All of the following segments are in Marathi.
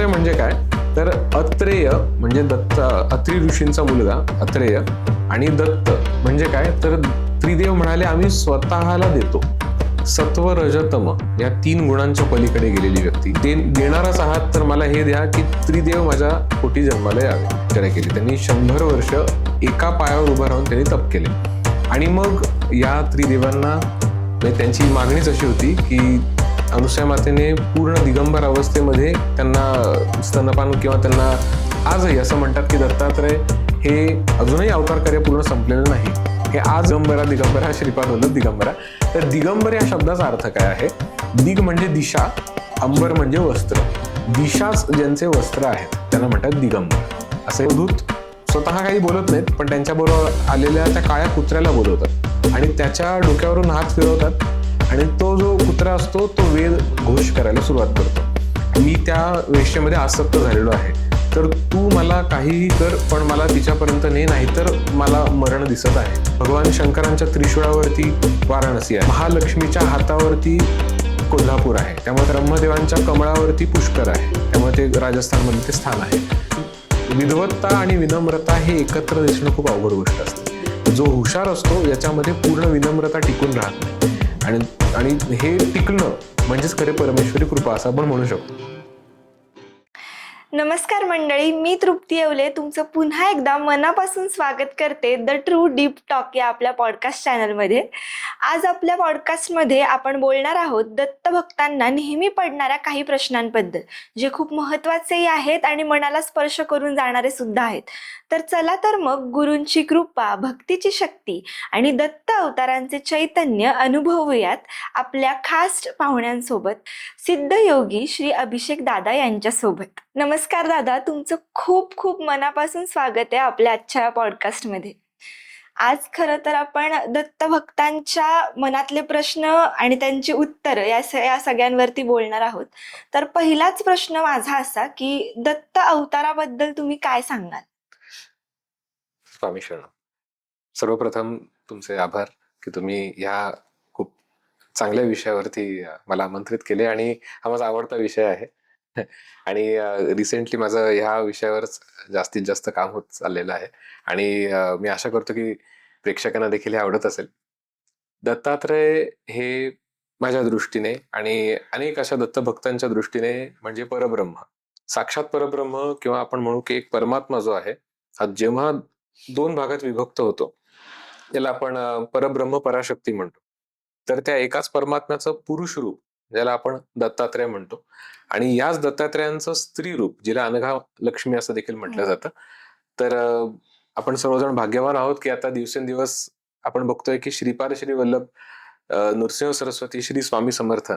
दत्तात्रय म्हणजे काय, तर अत्रेय म्हणजे अत्रि ऋषींचा मुलगा अत्रेय, आणि दत्त म्हणजे काय, तर त्रिदेव म्हणाले आम्ही स्वतःला देतो. सत्व रजतम या 3 गुणांच्या पलीकडे गेलेली व्यक्ती. देणारच आहात तर मला हे द्या की त्रिदेव माझ्या पोटी जन्माला यावे. चर्चा केली त्यांनी. 100 वर्ष एका पायावर उभं राहून त्यांनी तप केले. आणि मग या त्रिदेवांना त्यांची मागणीच अशी होती की अनुसूया मातेने पूर्ण दिगंबर अवस्थेमध्ये त्यांना स्तनपान किंवा त्यांना आजही असं म्हणतात की दत्तात्रय हे अजूनही अवतार कार्य पूर्ण संपलेलं नाही. हे आज दिगंबरा श्रीपाद वल्लभ दिगंबरा. तर दिगंबर या शब्दाचा अर्थ काय आहे? दिग म्हणजे दिशा, अंबर म्हणजे वस्त्र. दिशाच ज्यांचे वस्त्र आहेत त्यांना म्हणतात दिगंबर. असे अवधूत स्वतः काही बोलत नाहीत, पण त्यांच्याबरोबर आलेल्या त्या काळ्या कुत्र्याला बोलवतात आणि त्याच्या डोक्यावरून हात फिरवतात आणि तो जो कुत्रा असतो तो वेद घोष करायला सुरुवात करतो. मी त्या वेश्येमध्ये आसक्त झालेलो आहे, तर तू मला काहीही कर पण मला तिच्यापर्यंत नाही तर मला मरण दिसत आहे. भगवान शंकरांच्या त्रिशूळावरती वाराणसी आहे, महालक्ष्मीच्या हातावरती कोल्हापूर आहे, त्यामुळे ब्रह्मदेवांच्या कमळावरती पुष्कर आहे, त्यामुळे ते राजस्थानमध्ये ते स्थान आहे. विद्वत्ता आणि विनम्रता हे एकत्र दिसणं खूप अवघड गोष्ट असते. जो हुशार असतो याच्यामध्ये पूर्ण विनम्रता टिकून राहत नाही, आणि हे टिकणं म्हणजेच खरे परमेश्वरी कृपा असं आपण म्हणू शकतो. नमस्कार मंडळी, मी तृप्ती येवले तुमचं पुन्हा एकदा मनापासून स्वागत करते द ट्रू डीप टॉक या आपल्या पॉडकास्ट चॅनलमध्ये. आज आपल्या पॉडकास्टमध्ये आपण बोलणार आहोत दत्तभक्तांना नेहमी पडणाऱ्या काही प्रश्नांबद्दल, जे खूप महत्त्वाचेही आहेत आणि मनाला स्पर्श करून जाणारे सुद्धा आहेत. तर चला तर मग गुरूंची कृपा, भक्तीची शक्ती आणि दत्त अवतारांचे चैतन्य अनुभवूयात आपल्या खास पाहुण्यांसोबत, सिद्धयोगी श्री अभिषेक दादा यांच्यासोबत. नमस्कार दादा, तुमचं खूप खूप मनापासून स्वागत आहे आपल्या आजच्या पॉडकास्टमध्ये. आज खरं तर आपण दत्त भक्तांच्या मनातले प्रश्न आणि त्यांची उत्तर या सगळ्यांवरती बोलणार आहोत. तर पहिलाच प्रश्न माझा असा की दत्त अवताराबद्दल तुम्ही काय सांगणार? स्वामी शरण. सर्वप्रथम तुमचे आभार की तुम्ही ह्या खूप चांगल्या विषयावरती मला आमंत्रित केले, आणि हा माझा आवडता विषय आहे. आणि रिसेंटली माझं ह्या विषयावरच जास्तीत जास्त काम होत चाललेलं आहे, आणि मी आशा करतो की प्रेक्षकांना देखील हे आवडत असेल. दत्तात्रय हे माझ्या दृष्टीने आणि अनेक अशा दत्तभक्तांच्या दृष्टीने म्हणजे परब्रह्म, साक्षात परब्रह्म, किंवा आपण म्हणू की एक परमात्मा जो आहे, हा जेव्हा 2 भागात विभक्त होतो त्याला आपण परब्रह्म पराशक्ती म्हणतो. तर त्या एकाच परमात्म्याचं पुरुष रूप ज्याला आपण दत्तात्रय म्हणतो, आणि याच दत्तात्रयांचं स्त्री रूप जिला अनघा लक्ष्मी असं देखील म्हटलं जातं. तर आपण सर्वजण भाग्यवान आहोत की आता दिवसेंदिवस आपण बघतोय की श्रीपाद श्री वल्लभ नृसिंह सरस्वती श्री स्वामी समर्थ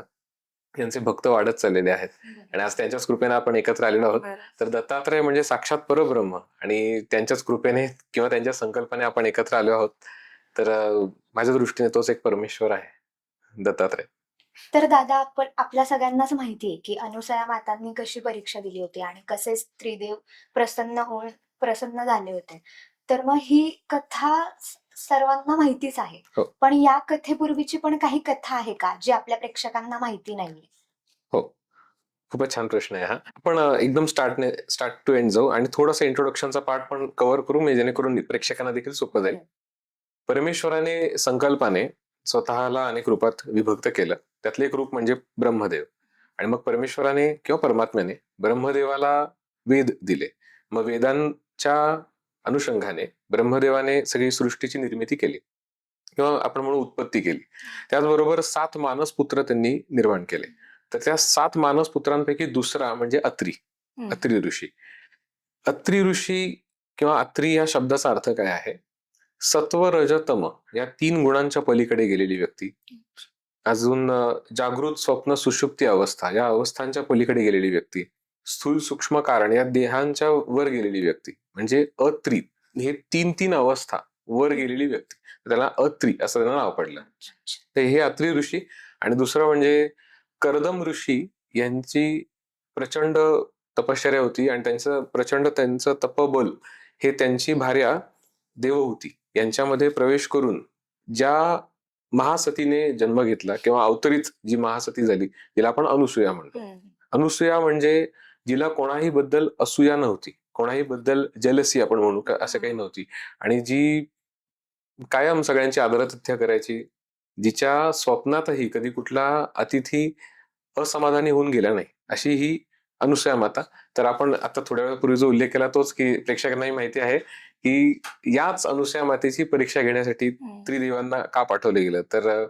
यांचे भक्त वाढत चाललेले आहेत, आणि आज त्यांच्याच कृपेने आपण एकत्र आलेलो आहोत. तर दत्तात्रय म्हणजे साक्षात परब्रह्म, आणि त्यांच्याच कृपेने किंवा त्यांच्या संकल्पाने आपण एकत्र आलो आहोत. तर माझ्या दृष्टीने तोच एक परमेश्वर आहे दत्तात्रय. तर दादा, आपण आपल्या सगळ्यांनाच माहिती आहे की अनुसूया मातांनी कशी परीक्षा दिली होती आणि कसे त्रिदेव प्रसन्न झाले होते. तर मग ही कथा सर्वांना माहितीच आहे, हो. पण या कथेपूर्वीची पण काही कथा आहे का जी आपल्या प्रेक्षकांना माहिती नाहीये? हो, खूपच छान प्रश्न आहे हा. आपण एकदम स्टार्ट टू एंड जाऊ आणि थोडासा इंट्रोडक्शनचा पार्ट पण कव्हर करू, म्हणजे जेणेकरून प्रेक्षकांना देखील सोपं जाईल. परमेश्वराने संकल्पाने स्वतःला अनेक रूपात विभक्त केलं. त्यातले एक रूप म्हणजे ब्रह्मदेव, आणि मग परमेश्वराने किंवा परमात्म्याने ब्रह्मदेवाला वेद दिले. मग वेदांच्या अनुषंगाने ब्रह्मदेवाने सगळी सृष्टीची निर्मिती केली, किंवा आपण म्हणू उत्पत्ती केली. त्याचबरोबर 7 मानस पुत्र त्यांनी निर्माण केले. तर त्या 7 मानस पुत्रांपैकी दुसरा म्हणजे अत्रि ऋषी. अत्रि ऋषी किंवा अत्रि या शब्दाचा अर्थ काय आहे? सत्व रजतम या 3 गुणांच्या पलीकडे गेलेली व्यक्ती, अजून जागृत स्वप्न सुषुप्ती अवस्था या अवस्थांच्या पलीकडे गेलेली व्यक्ती, स्थूल सूक्ष्म कारण या देहांच्या वर गेलेली व्यक्ती म्हणजे अत्रि. हे 3 अवस्था वर गेलेली व्यक्ती, त्याला अत्रि असं त्यांना नाव पडलं. तर हे अत्रि ऋषी. आणि दुसरं म्हणजे कर्दम ऋषी यांची प्रचंड तपश्चर्या होती, आणि त्यांचं तपबल हे त्यांची भार्या देवहूती यांच्यामध्ये प्रवेश करून ज्या महासतीने जन्म घेतला किंवा अवतरित जी महासती झाली, तिला आपण अनुसूया म्हणतो. अनुसूया म्हणजे जिला कोणाही बद्दल असूया नव्हती, कोणाही बद्दल जेलसी आपण म्हणू का असं काही नव्हती, आणि जी कायम सगळ्यांची आदरातिथ्य करायची, जिच्या स्वप्नातही कधी कुठला अतिथी असमाधानी होऊन गेला नाही, अशी ही अनुसूया माता. तर आपण आता थोड्या वेळापूर्वी जो उल्लेख केला तोच, की प्रेक्षकांनाही माहिती आहे की याच अनुसूया मातेची परीक्षा घेण्यासाठी त्रिदेवांना का पाठवलं गेलं. तर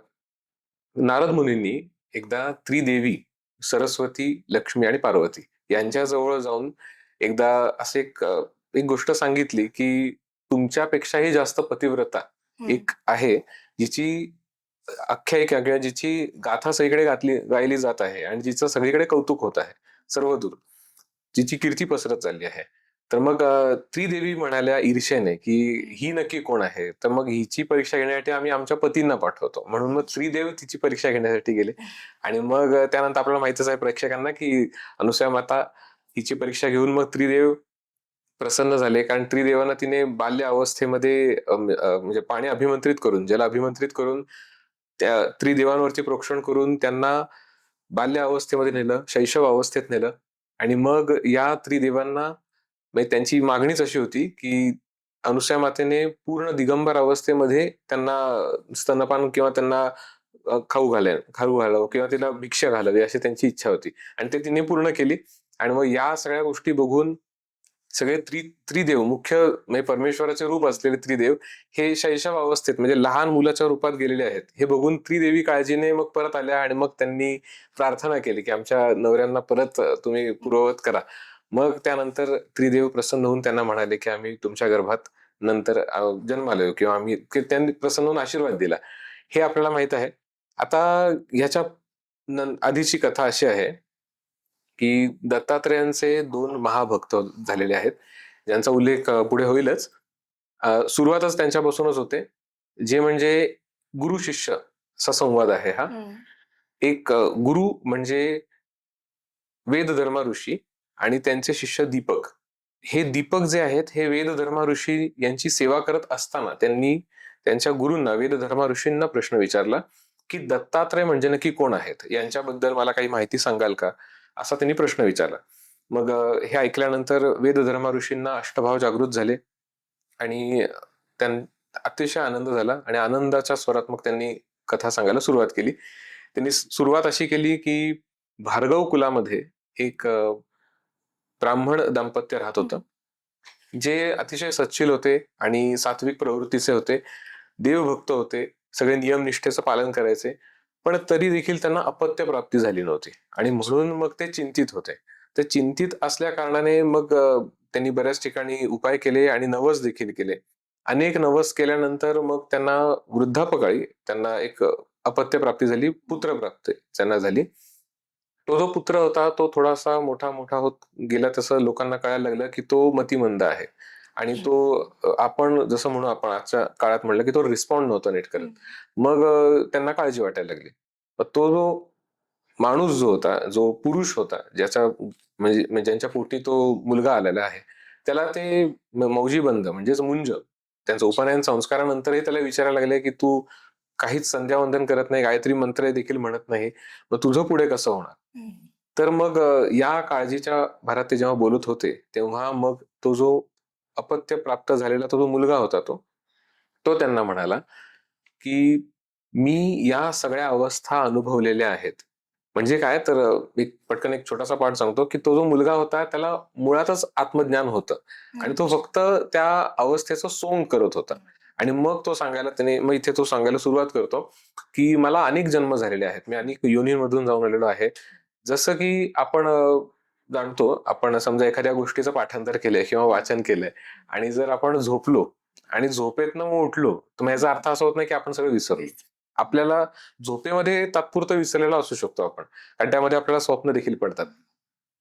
नारद मुनींनी एकदा त्रिदेवी सरस्वती, लक्ष्मी आणि पार्वती यांच्या जवळ जाऊन एकदा असे एक गोष्ट सांगितली की तुमच्यापेक्षाही जास्त पतिव्रता एक आहे, जिची आख्यायिका किंवा जिची गाथा सगळीकडे गायली जात आहे आणि जिचं सगळीकडे कौतुक होत आहे सर्वदूर, जिची कीर्ती पसरत चालली आहे. तर मग त्रिदेवी म्हणाल्या ईर्षेने की ही नक्की कोण आहे, तर मग हिची परीक्षा घेण्यासाठी आम्ही आमच्या पतींना पाठवतो. म्हणून मग त्रिदेव तिची परीक्षा घेण्यासाठी गेले. आणि मग त्यानंतर आपल्याला माहितच आहे प्रेक्षकांना की अनुसूया माता हिची परीक्षा घेऊन मग त्रिदेव प्रसन्न झाले, कारण त्रिदेवांना तिने बाल्य अवस्थेमध्ये म्हणजे पाणी अभिमंत्रित करून, जल अभिमंत्रित करून त्या त्रिदेवांवरती प्रोक्षण करून त्यांना बाल्य अवस्थेमध्ये नेलं, शैशव अवस्थेत नेलं. आणि मग या त्रिदेवांना म्हणजे त्यांची मागणीच अशी होती की अनुसूया मातेने पूर्ण दिगंबर अवस्थेमध्ये त्यांना स्तनपान किंवा त्यांना खाऊ घालावं किंवा तिला भिक्षा घालावी अशी त्यांची इच्छा होती, आणि ते तिने पूर्ण केली. आणि मग या सगळ्या गोष्टी बघून सगळे त्रिदेव मुख्य म्हणजे परमेश्वराचे रूप असलेले त्रिदेव हे शैशव अवस्थेत म्हणजे लहान मुलाच्या रूपात गेलेले आहेत हे बघून त्रिदेवी काळजीने मग परत आल्या, आणि मग त्यांनी प्रार्थना केली की आमच्या नवऱ्यांना परत तुम्ही पूर्ववत करा. मग त्यानंतर त्रिदेव प्रसन्न होऊन त्यांना म्हणाले की आम्ही तुमच्या गर्भात नंतर जन्माला येऊ, किंवा आम्ही त्यांनी प्रसन्न होऊन आशीर्वाद दिला. हे आपल्याला माहित आहे. आता ह्याच्या आधीची कथा अशी आहे की दत्तात्रेयांचे 2 महाभक्त झालेले आहेत, ज्यांचा उल्लेख पुढे होईलच. सुरुवातच त्यांच्यापासूनच होते, जे म्हणजे गुरु शिष्य असा संवाद आहे हा. एक गुरु म्हणजे वेदधर्मा ऋषी आणि त्यांचे शिष्य दीपक. हे दीपक जे आहेत हे वेदधर्मा ऋषी यांची सेवा करत असताना त्यांनी त्यांच्या गुरूंना, वेदधर्मा ऋषींना प्रश्न विचारला की दत्तात्रय म्हणजे नक्की कोण आहेत, यांच्याबद्दल मला काही माहिती सांगाल का, असा त्यांनी प्रश्न विचारला. मग हे ऐकल्यानंतर वेदधर्मा ऋषींना अष्टभाव जागृत झाले आणि अतिशय आनंद झाला, आणि आनंदाच्या स्वरात मग त्यांनी कथा सांगायला सुरुवात केली. त्यांनी सुरुवात अशी केली की भार्गव कुलामध्ये एक ब्राह्मण दाम्पत्य राहत होतं, जे अतिशय सच्शील होते आणि सात्विक प्रवृत्तीचे होते, देवभक्त होते, सगळे नियम निष्ठेचं पालन करायचे, पण तरी देखील त्यांना अपत्य प्राप्ती झाली नव्हती, आणि म्हणून मग ते चिंतित होते. ते चिंतित असल्या कारणाने मग त्यांनी बऱ्याच ठिकाणी उपाय केले आणि नवस देखील केले. अनेक नवस केल्यानंतर मग त्यांना वृद्धापकाळी त्यांना एक अपत्य प्राप्ती झाली, पुत्र प्राप्ती त्यांना झाली. तो जो पुत्र होता तो थोडासा मोठा मोठा होत गेला, तसं लोकांना कळायला लागलं की तो मतिमंद आहे, आणि तो आपण जसं म्हणू आपण आजच्या काळात म्हणलं की तो रिस्पॉन्ड नव्हता नीट करत. मग त्यांना काळजी वाटायला लागली. तो जो माणूस जो होता, जो पुरुष होता, ज्याचा म्हणजे ज्यांच्या पोटी तो मुलगा आलेला आहे, त्याला ते मौजी बंद म्हणजेच मुंज, त्यांचं उपनयन संस्कारानंतरही त्याला विचारायला लागले की तू काहीच संध्यावंदन करत नाही, गायत्री मंत्र देखील म्हणत नाही, मग तुझं पुढे कसं होणार. तर मग या काळजीच्या भरात ते जेव्हा बोलत होते तेव्हा मग तो जो अपत्य प्राप्त झालेला तो जो मुलगा होता तो त्यांना म्हणाला की मी या सगळ्या अवस्था अनुभवलेल्या आहेत. म्हणजे काय, तर एक पटकन एक छोटासा पाठ सांगतो की तो जो मुलगा होता त्याला मुळातच आत्मज्ञान होतं, आणि तो फक्त त्या अवस्थेचं सोंग करत होता. आणि मग मग इथे तो सांगायला सुरुवात करतो की मला अनेक जन्म झालेले आहेत, मी अनेक योनींमधून जाऊन आलेलो आहे. जसं की आपण जाणतो, आपण समजा एखाद्या गोष्टीचं पाठांतर केलंय किंवा वाचन केलंय, आणि जर आपण झोपलो आणि झोपेतनं मग उठलो, तर याचा अर्थ असा होत नाही की आपण सगळं विसरलो. आपल्याला झोपेमध्ये तात्पुरतं विसरलेला असू शकतो आपण, कारण त्यामध्ये आपल्याला स्वप्न देखील पडतात,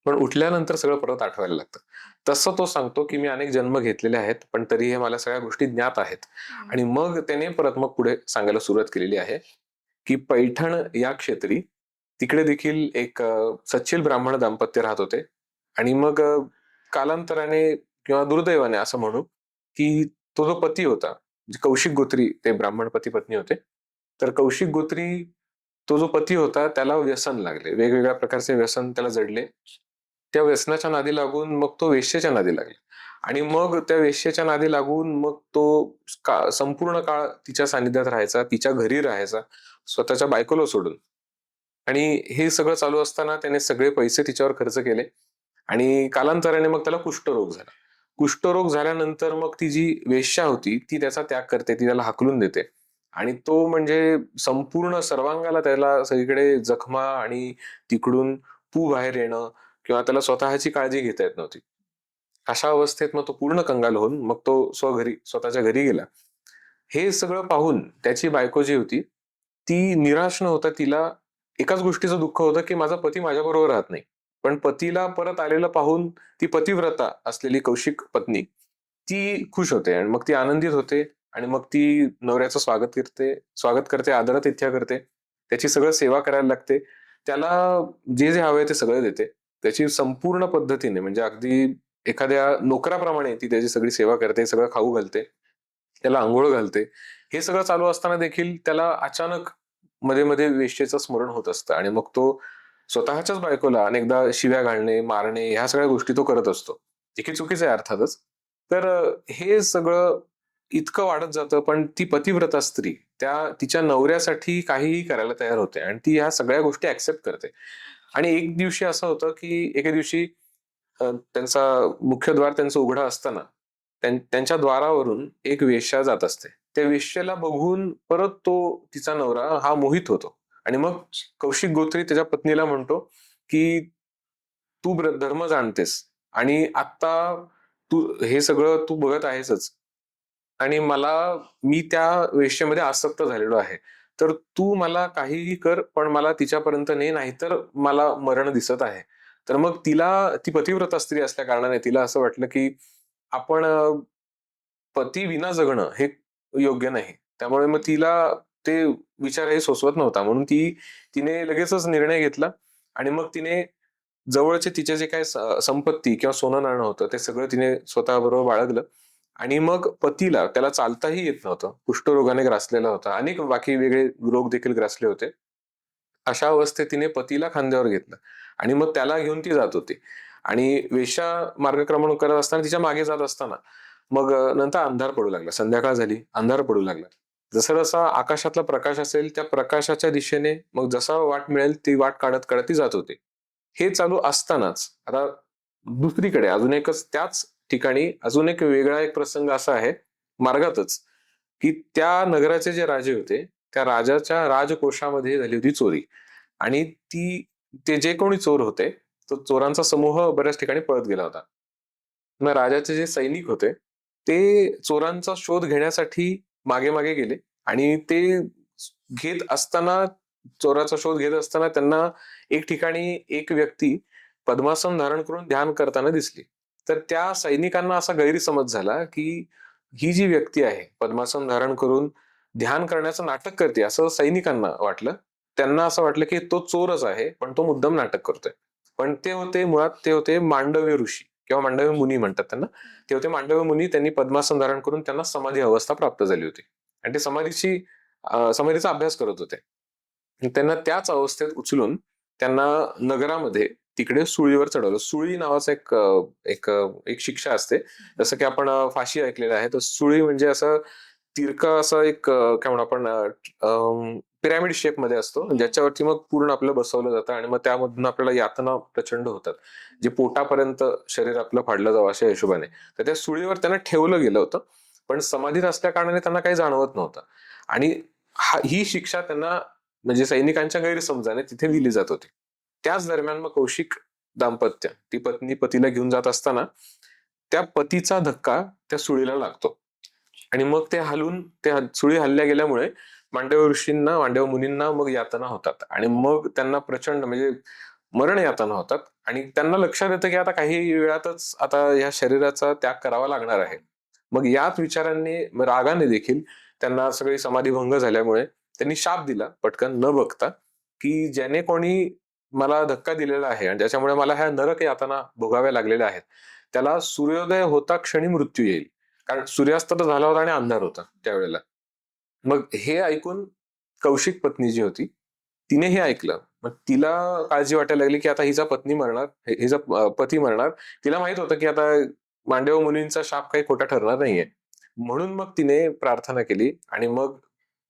पण उठल्यानंतर सगळं परत आठवायला लागतं. तसं तो सांगतो की मी अनेक जन्म घेतलेले आहेत, पण तरीही मला सगळ्या गोष्टी ज्ञात आहेत. आणि मग त्याने परत मग पुढे सांगायला सुरुवात केलेली आहे की पैठण या क्षेत्री तिकडे देखील एक सच्चिल ब्राह्मण दाम्पत्य राहत होते. आणि मग कालांतराने किंवा दुर्दैवाने असं म्हणू की तो जो पती होता, कौशिक गोत्री ते ब्राह्मण पती पत्नी होते, तर कौशिक गोत्री तो जो पती होता त्याला व्यसन लागले, वेगवेगळ्या प्रकारचे व्यसन त्याला जडले, त्या व्यसनाच्या नादी लागून मग तो वेश्येच्या नादी लागला. आणि मग त्या वेश्येच्या नादी लागून मग तो संपूर्ण काळ तिच्या सानिध्यात राहायचा, तिच्या घरी राहायचा, स्वतःच्या बायकोला सोडून. आणि हे सगळं चालू असताना त्याने सगळे पैसे तिच्यावर खर्च केले आणि कालांतराने मग त्याला कुष्ठरोग झाला. कुष्ठरोग झाल्यानंतर मग ती जी वेश्या होती ती त्याचा त्याग करते, ती त्याला हाकलून देते. आणि तो म्हणजे संपूर्ण सर्वांगाला त्याला सगळीकडे जखमा आणि तिकडून पू बाहेर येणं किंवा त्याला स्वतःची काळजी घेता येत नव्हती. अशा अवस्थेत मग तो पूर्ण कंगाल होऊन मग तो स्वतःच्या घरी गेला. हे सगळं पाहून त्याची बायको जी होती ती निराश न होता, तिला एकाच गोष्टीचं दुःख होतं की माझा पती माझ्याबरोबर राहत नाही. पण पतीला परत आलेलं पाहून ती पतिव्रता असलेली कौशिक पत्नी ती खुश होते आणि मग ती आनंदित होते. आणि मग ती नवऱ्याचं स्वागत करते, आदरातिथ्य करते, त्याची सगळं सेवा करायला लागते, त्याला जे जे हवे ते सगळं देते. त्याची संपूर्ण पद्धतीने म्हणजे अगदी एखाद्या नोकराप्रमाणे ती त्याची सगळी सेवा करते, सगळं खाऊ घालते, त्याला आंघोळ घालते. हे सगळं चालू असताना देखील त्याला अचानक मध्ये मध्ये वेश्येचं स्मरण होत असतं आणि मग तो स्वतःच्याच बायकोला अनेकदा शिव्या घालणे, मारणे ह्या सगळ्या गोष्टी तो करत असतो, जे की चुकीचं आहे अर्थातच. तर हे सगळं इतकं वाढत जातं, पण ती पतिव्रता स्त्री त्या तिच्या नवऱ्यासाठी काहीही करायला तयार होते आणि ती ह्या सगळ्या गोष्टी ऍक्सेप्ट करते. आणि एक दिवशी असं होतं की एके दिवशी त्यांचा मुख्यद्वार त्यांचं उघडं असताना त्यांच्या द्वारावरून एक वेश्या जात असते. त्या वेश्येला बघून परत तो तिचा नवरा हा मोहित होतो आणि मग कौशिक गोत्री त्याच्या पत्नीला म्हणतो की तू धर्म जाणतेस आणि आता तू हे सगळं तू बघत आहेसच आणि मी त्या वेश्येमध्ये आसक्त झालेलो आहे. तर तू मला काहीही कर, पण मला तिच्यापर्यंत नाही तर मला मरण दिसत आहे. तर मग ती पतिव्रता स्त्री असल्या कारणाने तिला असं वाटलं की आपण पती विना जगणं हे योग्य नाही. त्यामुळे मग तिला ते विचारही सोसवत नव्हता, म्हणून तिने लगेचच निर्णय घेतला आणि मग तिने जवळचे तिचे जे काही संपत्ती किंवा सोनं नाणं होतं ते सगळं तिने स्वतःबरोबर बाळगलं. आणि मग पतीला, त्याला चालताही येत नव्हतं, कुष्ठरोगाने ग्रासलेला होता, अनेक बाकी वेगळे रोग देखील ग्रासले होते. अशा अवस्थेत तिने पतीला खांद्यावर घेतलं आणि मग त्याला घेऊन ती जात होती. आणि वेश्या मार्गक्रमण करत असताना तिच्या मागे जात असताना मग नंतर अंधार पडू लागला, संध्याकाळ झाली, अंधार पडू लागला. जसा जसा आकाशातला प्रकाश असेल त्या प्रकाशाच्या दिशेने मग जसा वाट मिळेल ती वाट काढत काढत ती जात होती. हे चालू असतानाच आता दुसरीकडे अजून एकच त्याच ठिकाणी अजून एक वेगळा एक प्रसंग असा आहे मार्गातच, की त्या नगराचे जे राजे होते त्या राजाच्या राजकोषामध्ये झाली होती चोरी. आणि ते जे कोणी चोर होते तो चोरांचा समूह बऱ्याच ठिकाणी पळत गेला होता. मग राजाचे जे सैनिक होते ते चोरांचा शोध घेण्यासाठी मागे मागे गेले आणि ते घेत असताना चोराचा शोध घेत असताना त्यांना एक ठिकाणी एक व्यक्ती पद्मासन धारण करून ध्यान करताना दिसली. तर त्या सैनिकांना असा गैरसमज झाला की ही जी व्यक्ती आहे पद्मासन धारण करून ध्यान करण्याचं नाटक करते असं सैनिकांना वाटलं. त्यांना असं वाटलं की तो चोरच आहे पण तो मुद्दाम नाटक करतोय. पण ते होते मांडव्य ऋषी किंवा मांडव्य मुनी म्हणतात त्यांना. ते होते मांडव्य मुनी. त्यांनी पद्मासन धारण करून त्यांना समाधी अवस्था प्राप्त झाली होती आणि ते समाधीचा अभ्यास करत होते. त्यांना त्याच अवस्थेत उचलून त्यांना नगरामध्ये तिकडे सुळीवर चढवलं. सुळी नावाचं एक शिक्षा असते. जसं की आपण फाशी ऐकलेलं आहे, तर सुळी म्हणजे असं तिरका असं एक काय म्हणू आपण पिरॅमिड शेप मध्ये असतो, ज्याच्यावरती मग पूर्ण आपलं बसवलं जातं आणि मग त्यामधून आपल्याला यातना प्रचंड होतात, जे पोटापर्यंत शरीर आपलं फाडलं जावं अशा हिशोबाने. तर त्या सुळीवर त्यांना ठेवलं गेलं होतं, पण समाधीत असल्या कारणाने त्यांना काही जाणवत नव्हतं. आणि ही शिक्षा त्यांना म्हणजे सैनिकांच्या गैरसमजाने तिथे दिली जात होती. त्याच दरम्यान मग कौशिक दाम्पत्य, ती पत्नी पतीला घेऊन जात असताना त्या पतीचा धक्का त्या सुळीला लागतो आणि मग सुळी हल्ल्या गेल्यामुळे मांडव्य मुनींना मग यातना होतात आणि मग त्यांना प्रचंड म्हणजे मरण यातना होतात. आणि त्यांना लक्षात येतं की आता काही वेळातच आता या शरीराचा त्याग करावा लागणार आहे. मग याच विचारांनी रागाने देखील त्यांना सगळी समाधीभंग झाल्यामुळे त्यांनी शाप दिला पटकन न बघता, की ज्याने कोणी मला धक्का दिलेला आहे आणि ज्याच्यामुळे मला ह्या नरक यातना भोगाव्या लागलेल्या आहेत त्याला सूर्योदय होता क्षणी मृत्यू येईल. कारण सूर्यास्त तर झाला होता आणि अंधार होता त्यावेळेला. मग हे ऐकून कौशिक पत्नी जी होती तिने हे ऐकलं. मग तिला काळजी वाटायला लागली की आता हिचा पत्नी मरणार, हिचा पती मरणार. तिला माहित होतं की आता मांडव मुनींचा शाप काही खोटा ठरणार नाहीये. म्हणून मग तिने प्रार्थना केली आणि मग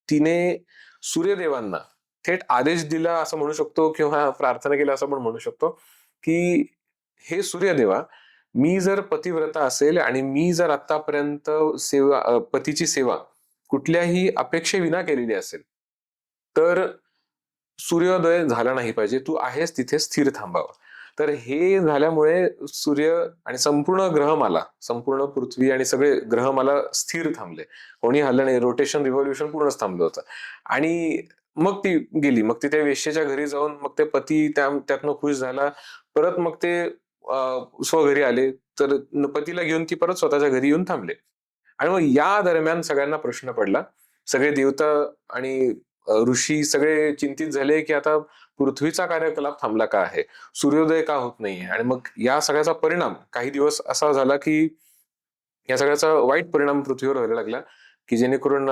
तिने सूर्यदेवांना थेट आदेश दिला असं म्हणू शकतो, किंवा प्रार्थना केला असं पण म्हणू शकतो, की हे सूर्यदेवा, मी जर पतिव्रता असेल आणि मी जर आतापर्यंत पतीची सेवा कुठल्याही अपेक्षेविना केलेली असेल, तर सूर्योदय झाला नाही पाहिजे, तू आहेस तिथे स्थिर थांबावं. तर हे झाल्यामुळे सूर्य आणि संपूर्ण ग्रहमाला, संपूर्ण पृथ्वी आणि सगळे ग्रहमाला स्थिर थांबले. कोणी हल्लं नाही, रोटेशन रिव्हॉल्युशन पूर्णच थांबलं होतं. आणि मग ती गेली. मग ती त्या वेश्येच्या घरी जाऊन मग ते पती त्यातनं खुश झाला. परत मग ते स्वघरी आले. तर पतीला घेऊन ती परत स्वतःच्या घरी येऊन थांबले. आणि मग या दरम्यान सगळ्यांना प्रश्न पडला. सगळे देवता आणि ऋषी सगळे चिंतित झाले की आता पृथ्वीचा कार्यकलाप थांबला का आहे, सूर्योदय का होत नाहीये. आणि मग या सगळ्याचा परिणाम काही दिवस असा झाला की या सगळ्याचा वाईट परिणाम पृथ्वीवर व्हायला लागला, की जेणेकरून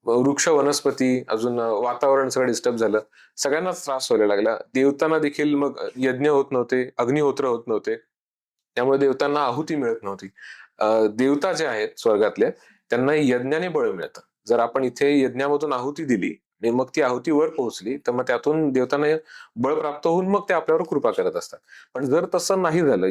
वृक्ष वनस्पती अजून वातावरण सगळं डिस्टर्ब झालं. सगळ्यांनाच त्रास व्हायला लागला. देवतांना देखील मग यज्ञ होत नव्हते, अग्निहोत्र होत नव्हते. त्यामुळे देवतांना आहुती मिळत नव्हती. देवता जे आहेत स्वर्गातले, त्यांना यज्ञाने बळ मिळतं. जर आपण इथे यज्ञामधून आहुती दिली आणि मग ती आहुती वर पोहोचली, तर मग त्यातून देवतांना बळ प्राप्त होऊन मग ते आपल्यावर कृपा करत असतात. पण जर तसं नाही झालं,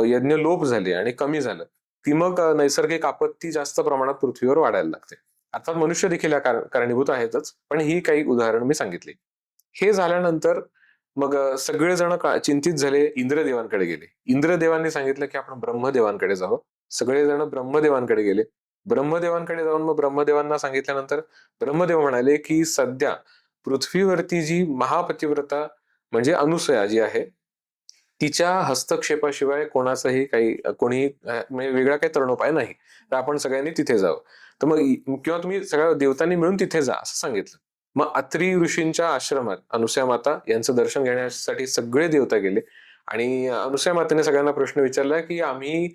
यज्ञ लोप झाले आणि कमी झालं, ती मग नैसर्गिक आपत्ती जास्त प्रमाणात पृथ्वीवर वाढायला लागते. अर्थात मनुष्य देखील या कारणीभूत आहेतच, पण ही काही उदाहरण मी सांगितली. हे झाल्यानंतर मग सगळेजण चिंतित झाले, इंद्रदेवांकडे गेले. इंद्रदेवांनी सांगितलं की आपण ब्रह्मदेवांकडे जावं. सगळेजण ब्रह्मदेवांकडे गेले. ब्रह्मदेवांकडे जाऊन मग ब्रह्मदेवांना सांगितल्यानंतर ब्रह्मदेव म्हणाले की सध्या पृथ्वीवरती जी महापतिव्रता म्हणजे अनुसया जी आहे, तिच्या हस्तक्षेपाशिवाय कोणी म्हणजे वेगळा काही तरणोपाय नाही. तर आपण सगळ्यांनी तिथे जावं. तर मग किंवा तुम्ही सगळ्या देवतांनी मिळून तिथे जा असं सांगितलं. मग अत्री ऋषींच्या आश्रमात अनुसया माता यांचं दर्शन घेण्यासाठी सगळे देवता गेले. आणि अनुसया मातेने सगळ्यांना प्रश्न विचारला की आम्ही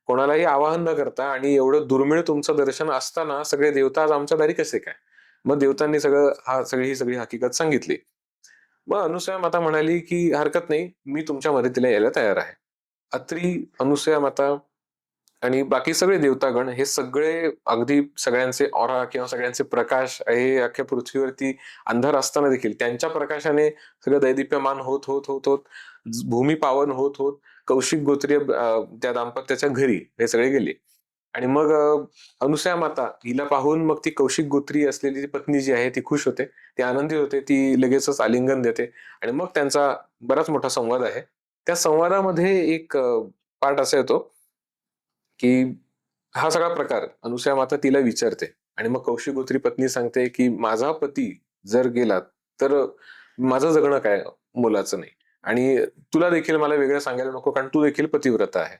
कोणालाही आवाहन न करता आणि एवढं दुर्मिळ तुमचं दर्शन असताना सगळे देवता आज आमच्या दारी कसे काय? मग देवतांनी ही सगळी हकीकत सांगितली. मग अनुसया माता म्हणाली की हरकत नाही, मी तुमच्या मदतीला यायला तयार आहे. अत्री, अनुसया माता आणि बाकी सगळे देवतागण हे सगळे अगदी सगळ्यांचे ऑरा किंवा सगळ्यांचे प्रकाश हे अख्ख्या पृथ्वीवरती अंधार असताना देखील त्यांच्या प्रकाशाने सगळं दैदिप्यमान होत होत होत होत भूमी पावन होत होत कौशिक गोत्रीय त्या दाम्पत्याच्या घरी हे सगळे गेले. आणि मग अनुसया माता हिला पाहून मग ती कौशिक गोत्री असलेली ती पत्नी जी आहे ती खुश होते, ती आनंदित होते, ती लगेचच आलिंगन देते. आणि मग त्यांचा बराच मोठा संवाद आहे. त्या संवादामध्ये एक पार्ट असा येतो की हा सगळा प्रकार अनुसया माता तिला विचारते आणि मग कौशिक गोत्री पत्नी सांगते की माझा पती जर गेला तर माझं जगणं काय मोलाचं नाही, आणि तुला देखील मला वेगळं सांगायला नको कारण तू देखील पतिव्रता आहे.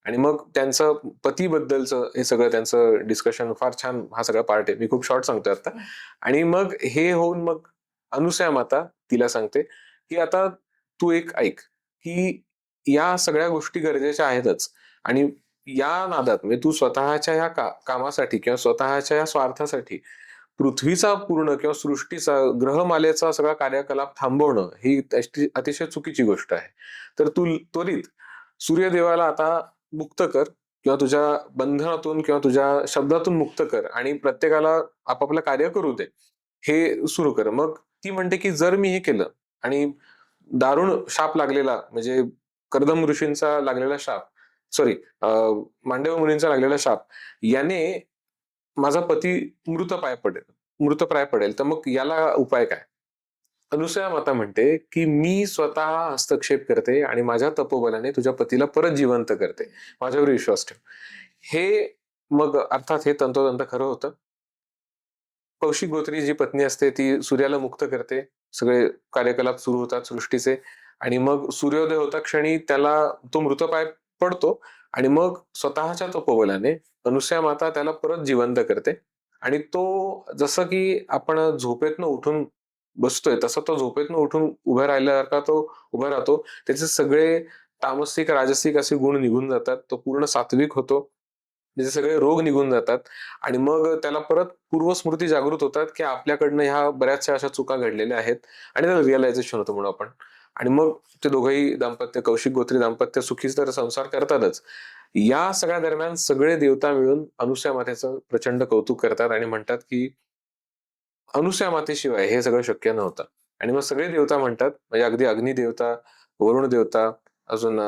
आणि मग त्यांचं पतीबद्दलचं हे सगळं त्यांचं डिस्कशन फार छान, हा सगळा पार्ट आहे, मी खूप शॉर्ट सांगतोय आता. आणि मग हे होऊन मग अनुसया माता तिला सांगते की आता तू एक ऐक की या सगळ्या गोष्टी गरजेच्या आहेतच, आणि या नादात म्हणजे तू स्वतःच्या या कामासाठी किंवा स्वतःच्या या स्वार्थासाठी पृथ्वीचा पूर्ण किंवा सृष्टीचा ग्रहमालेचा सगळा कार्यकलाप थांबवणं ही अतिशय चुकीची गोष्ट आहे. तर तू त्वरित सूर्यदेवाला आता मुक्त कर किंवा तुझ्या बंधनातून किंवा तुझ्या शब्दातून मुक्त कर आणि प्रत्येकाला आपापलं कार्य करू दे, हे सुरू कर. मग ती म्हणते की जर मी हे केलं आणि दारुण शाप लागलेला म्हणजे कर्दम ऋषींचा लागलेला शाप, सॉरी मांडव मुनींचा लागलेला शाप, याने माझा पती मृतप्राय पडेल, तर मग याला उपाय काय? अनुसया माता म्हणते की मी स्वतः हस्तक्षेप करते आणि माझ्या तपोबलाने तुझ्या पतीला परत जिवंत करते, माझ्यावर विश्वास ठेव. हे मग अर्थात हे तंतोतंत खरं होतं. कौशिक गोत्री जी पत्नी असते ती सूर्याला मुक्त करते, सगळे कार्यकलाप सुरू होतात सृष्टीचे, आणि मग सूर्योदय होता क्षणी त्याला तो मृतप्राय पडतो आणि मग स्वतःच्या तपोबलाने अनुसया माता त्याला परत जिवंत करते. आणि तो जसं की आपण झोपेतनं उठून बसतोय तसं तो झोपेतनं उठून उभा राहिल्यासारखा तो उभा राहतो. त्याचे सगळे तामसिक राजसिक असे गुण निघून जातात, तो पूर्ण सात्विक होतो. त्याचे सगळे रोग निघून जातात आणि मग त्याला परत पूर्वस्मृती जागृत होतात की आपल्याकडनं ह्या बऱ्याचशा अशा चुका घडलेल्या आहेत आणि त्याला रिअलायझेशन होतं म्हणून आपण. आणि मग ते दोघंही दाम्पत्य, कौशिक गोत्री दाम्पत्य सुखी तर संसार करतातच. या सगळ्या दरम्यान सगळे देवता मिळून अनुसूया मातेचं प्रचंड कौतुक करतात आणि म्हणतात की अनुसूया मातेशिवाय हे सगळं शक्य नव्हतं. आणि मग सगळे देवता म्हणतात, म्हणजे अगदी अग्निदेवता, वरुण देवता, अजून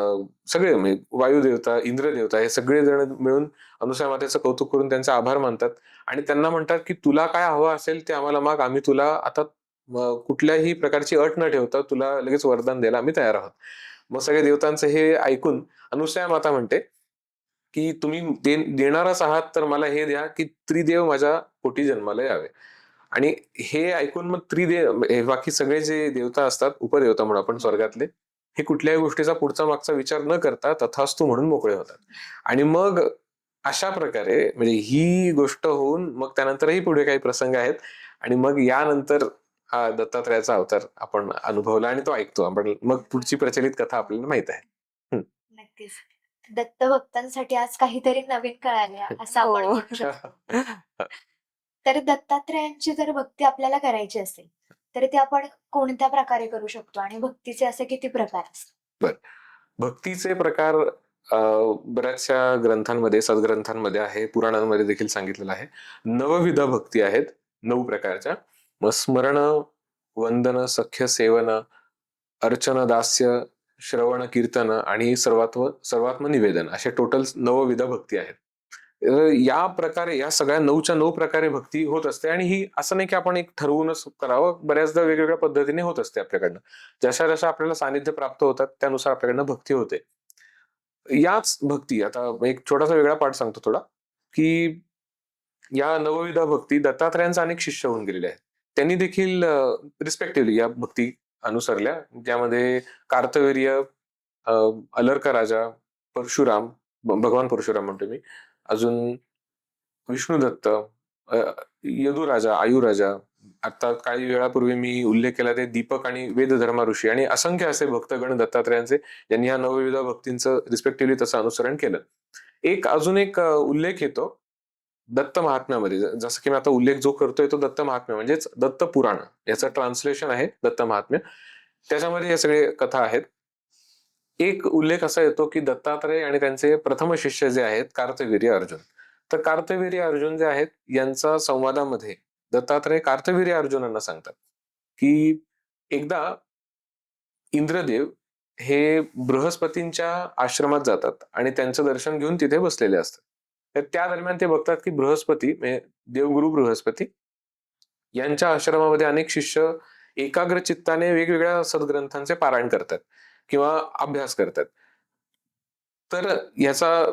सगळे म्हणजे वायू देवता, इंद्र देवता, हे सगळे जण मिळून अनुसूया मातेचं कौतुक करून त्यांचा आभार मानतात आणि त्यांना म्हणतात की तुला काय हवं असेल ते आम्हाला माग, आम्ही तुला आता कुठल्याही प्रकारची अट न ठेवता तुला लगेच वरदान द्यायला आम्ही तयार आहोत. मग सगळ्या देवतांचं हे ऐकून अनुसूया माता म्हणते की तुम्ही देणारच आहात तर मला हे द्या की त्रिदेव माझ्या पोटी जन्माला यावे. आणि हे ऐकून मग त्रिदेव बाकी सगळे जे देवता असतात, उपदेवता म्हणून आपण स्वर्गातले, हे कुठल्याही गोष्टीचा पुढचा मागचा विचार न करता तथास्तु म्हणून मोकळे होतात. आणि मग अशा प्रकारे म्हणजे ही गोष्ट होऊन मग त्यानंतरही पुढे काही प्रसंग आहेत आणि मग यानंतर हा दत्तात्रयाचा अवतार आपण अनुभवला आणि तो ऐकतो आपण. मग पुढची प्रचलित कथा आपल्याला माहित आहे. नक्कीच. दत्त भक्तांसाठी आज काहीतरी नवीन कळाले असं आपण हो. म्हणू शकतो. तर दत्तात्रयांची जर भक्ती आपल्याला करायची असेल तर ते आपण कोणत्या प्रकारे करू शकतो आणि भक्तीचे असे किती प्रकार असतात? भक्तीचे प्रकार बऱ्याचशा ग्रंथांमध्ये, सद्ग्रंथांमध्ये आहे, पुराणांमध्ये देखील सांगितलेलं आहे. नवविध भक्ती आहेत, 9 प्रकारच्या. मग स्मरण, वंदन, सख्य सेवन, अर्चन, दास्य, श्रवण, कीर्तन आणि सर्वात्म निवेदन, असे टोटल 9 भक्ती आहेत. या प्रकारे या सगळ्या 9च्या 9 प्रकारे भक्ती होत असते आणि ही असं नाही की आपण एक ठरवूनच करावं, बऱ्याचदा वेगवेगळ्या पद्धतीने होत असते आपल्याकडनं. जशा जशा आपल्याला सानिध्य प्राप्त होतात त्यानुसार आपल्याकडनं भक्ती होते. याच भक्ती आता एक छोटासा वेगळा पाठ सांगतो थोडा, की या नवविध भक्ती दत्तात्रयांचे अनेक शिष्य होऊन गेलेले आहेत. त्यांनी देखील रिस्पेक्टिव्हली या भक्ती अनुसरल्या, ज्यामध्ये कार्तवीर्य, अलर्क राजा, परशुराम, भगवान परशुराम म्हणतो मी, अजून विष्णुदत्त, यदुराजा, आयुराजा, आता काही वेळापूर्वी मी उल्लेख केला ते दीपक आणि वेदधर्मा ऋषी आणि असंख्य असे भक्तगण दत्तात्रयांचे, ज्यांनी ह्या नवविध भक्तींचं रिस्पेक्टिव्हली तसं अनुसरण केलं. अजून एक उल्लेख येतो दत्त महात्म्यामध्ये, जसं की मी आता उल्लेख जो करतोय तो दत्त महात्म्य म्हणजेच दत्त पुराण, याचं ट्रान्सलेशन आहे दत्त महात्म्य. त्याच्यामध्ये हे सगळे कथा आहेत. एक उल्लेख असा येतो की दत्तात्रय आणि त्यांचे प्रथम शिष्य जे आहेत कार्तवीर्य अर्जुन, तर कार्तवीर्य अर्जुन जे आहेत यांचा संवादामध्ये दत्तात्रय कार्तवीर्य अर्जुनांना सांगतात की एकदा इंद्रदेव हे बृहस्पतींच्या आश्रमात जातात आणि त्यांचं दर्शन घेऊन तिथे बसलेले असतात. तर त्या दरम्यान ते बघतात की बृहस्पती म्हणजे देवगुरु बृहस्पती यांच्या आश्रमामध्ये अनेक शिष्य एकाग्र चित्ताने वेगवेगळ्या सद्ग्रंथांचे पारायण करतात किंवा अभ्यास करतात. तर याचा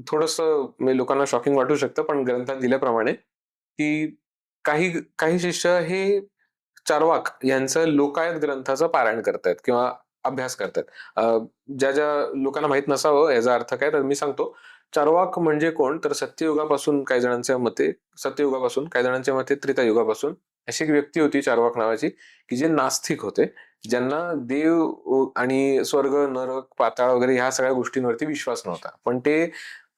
थोडस लोकांना शॉकिंग वाटू शकतं, पण ग्रंथात दिल्याप्रमाणे की काही काही शिष्य हे चार्वाक यांचं लोकायत ग्रंथाचं पारायण करतायत किंवा अभ्यास करतात. ज्या ज्या लोकांना माहित नसावं याचा अर्थ काय, तर मी सांगतो. चार्वाक म्हणजे कोण, तर सत्ययुगापासून काही जणांच्या मते, त्रेतायुगापासून अशी एक व्यक्ती होती चार्वाक नावाची, की जे नास्तिक होते, ज्यांना देव आणि स्वर्ग, नरक, पाताळ वगैरे ह्या सगळ्या गोष्टींवरती विश्वास नव्हता. पण ते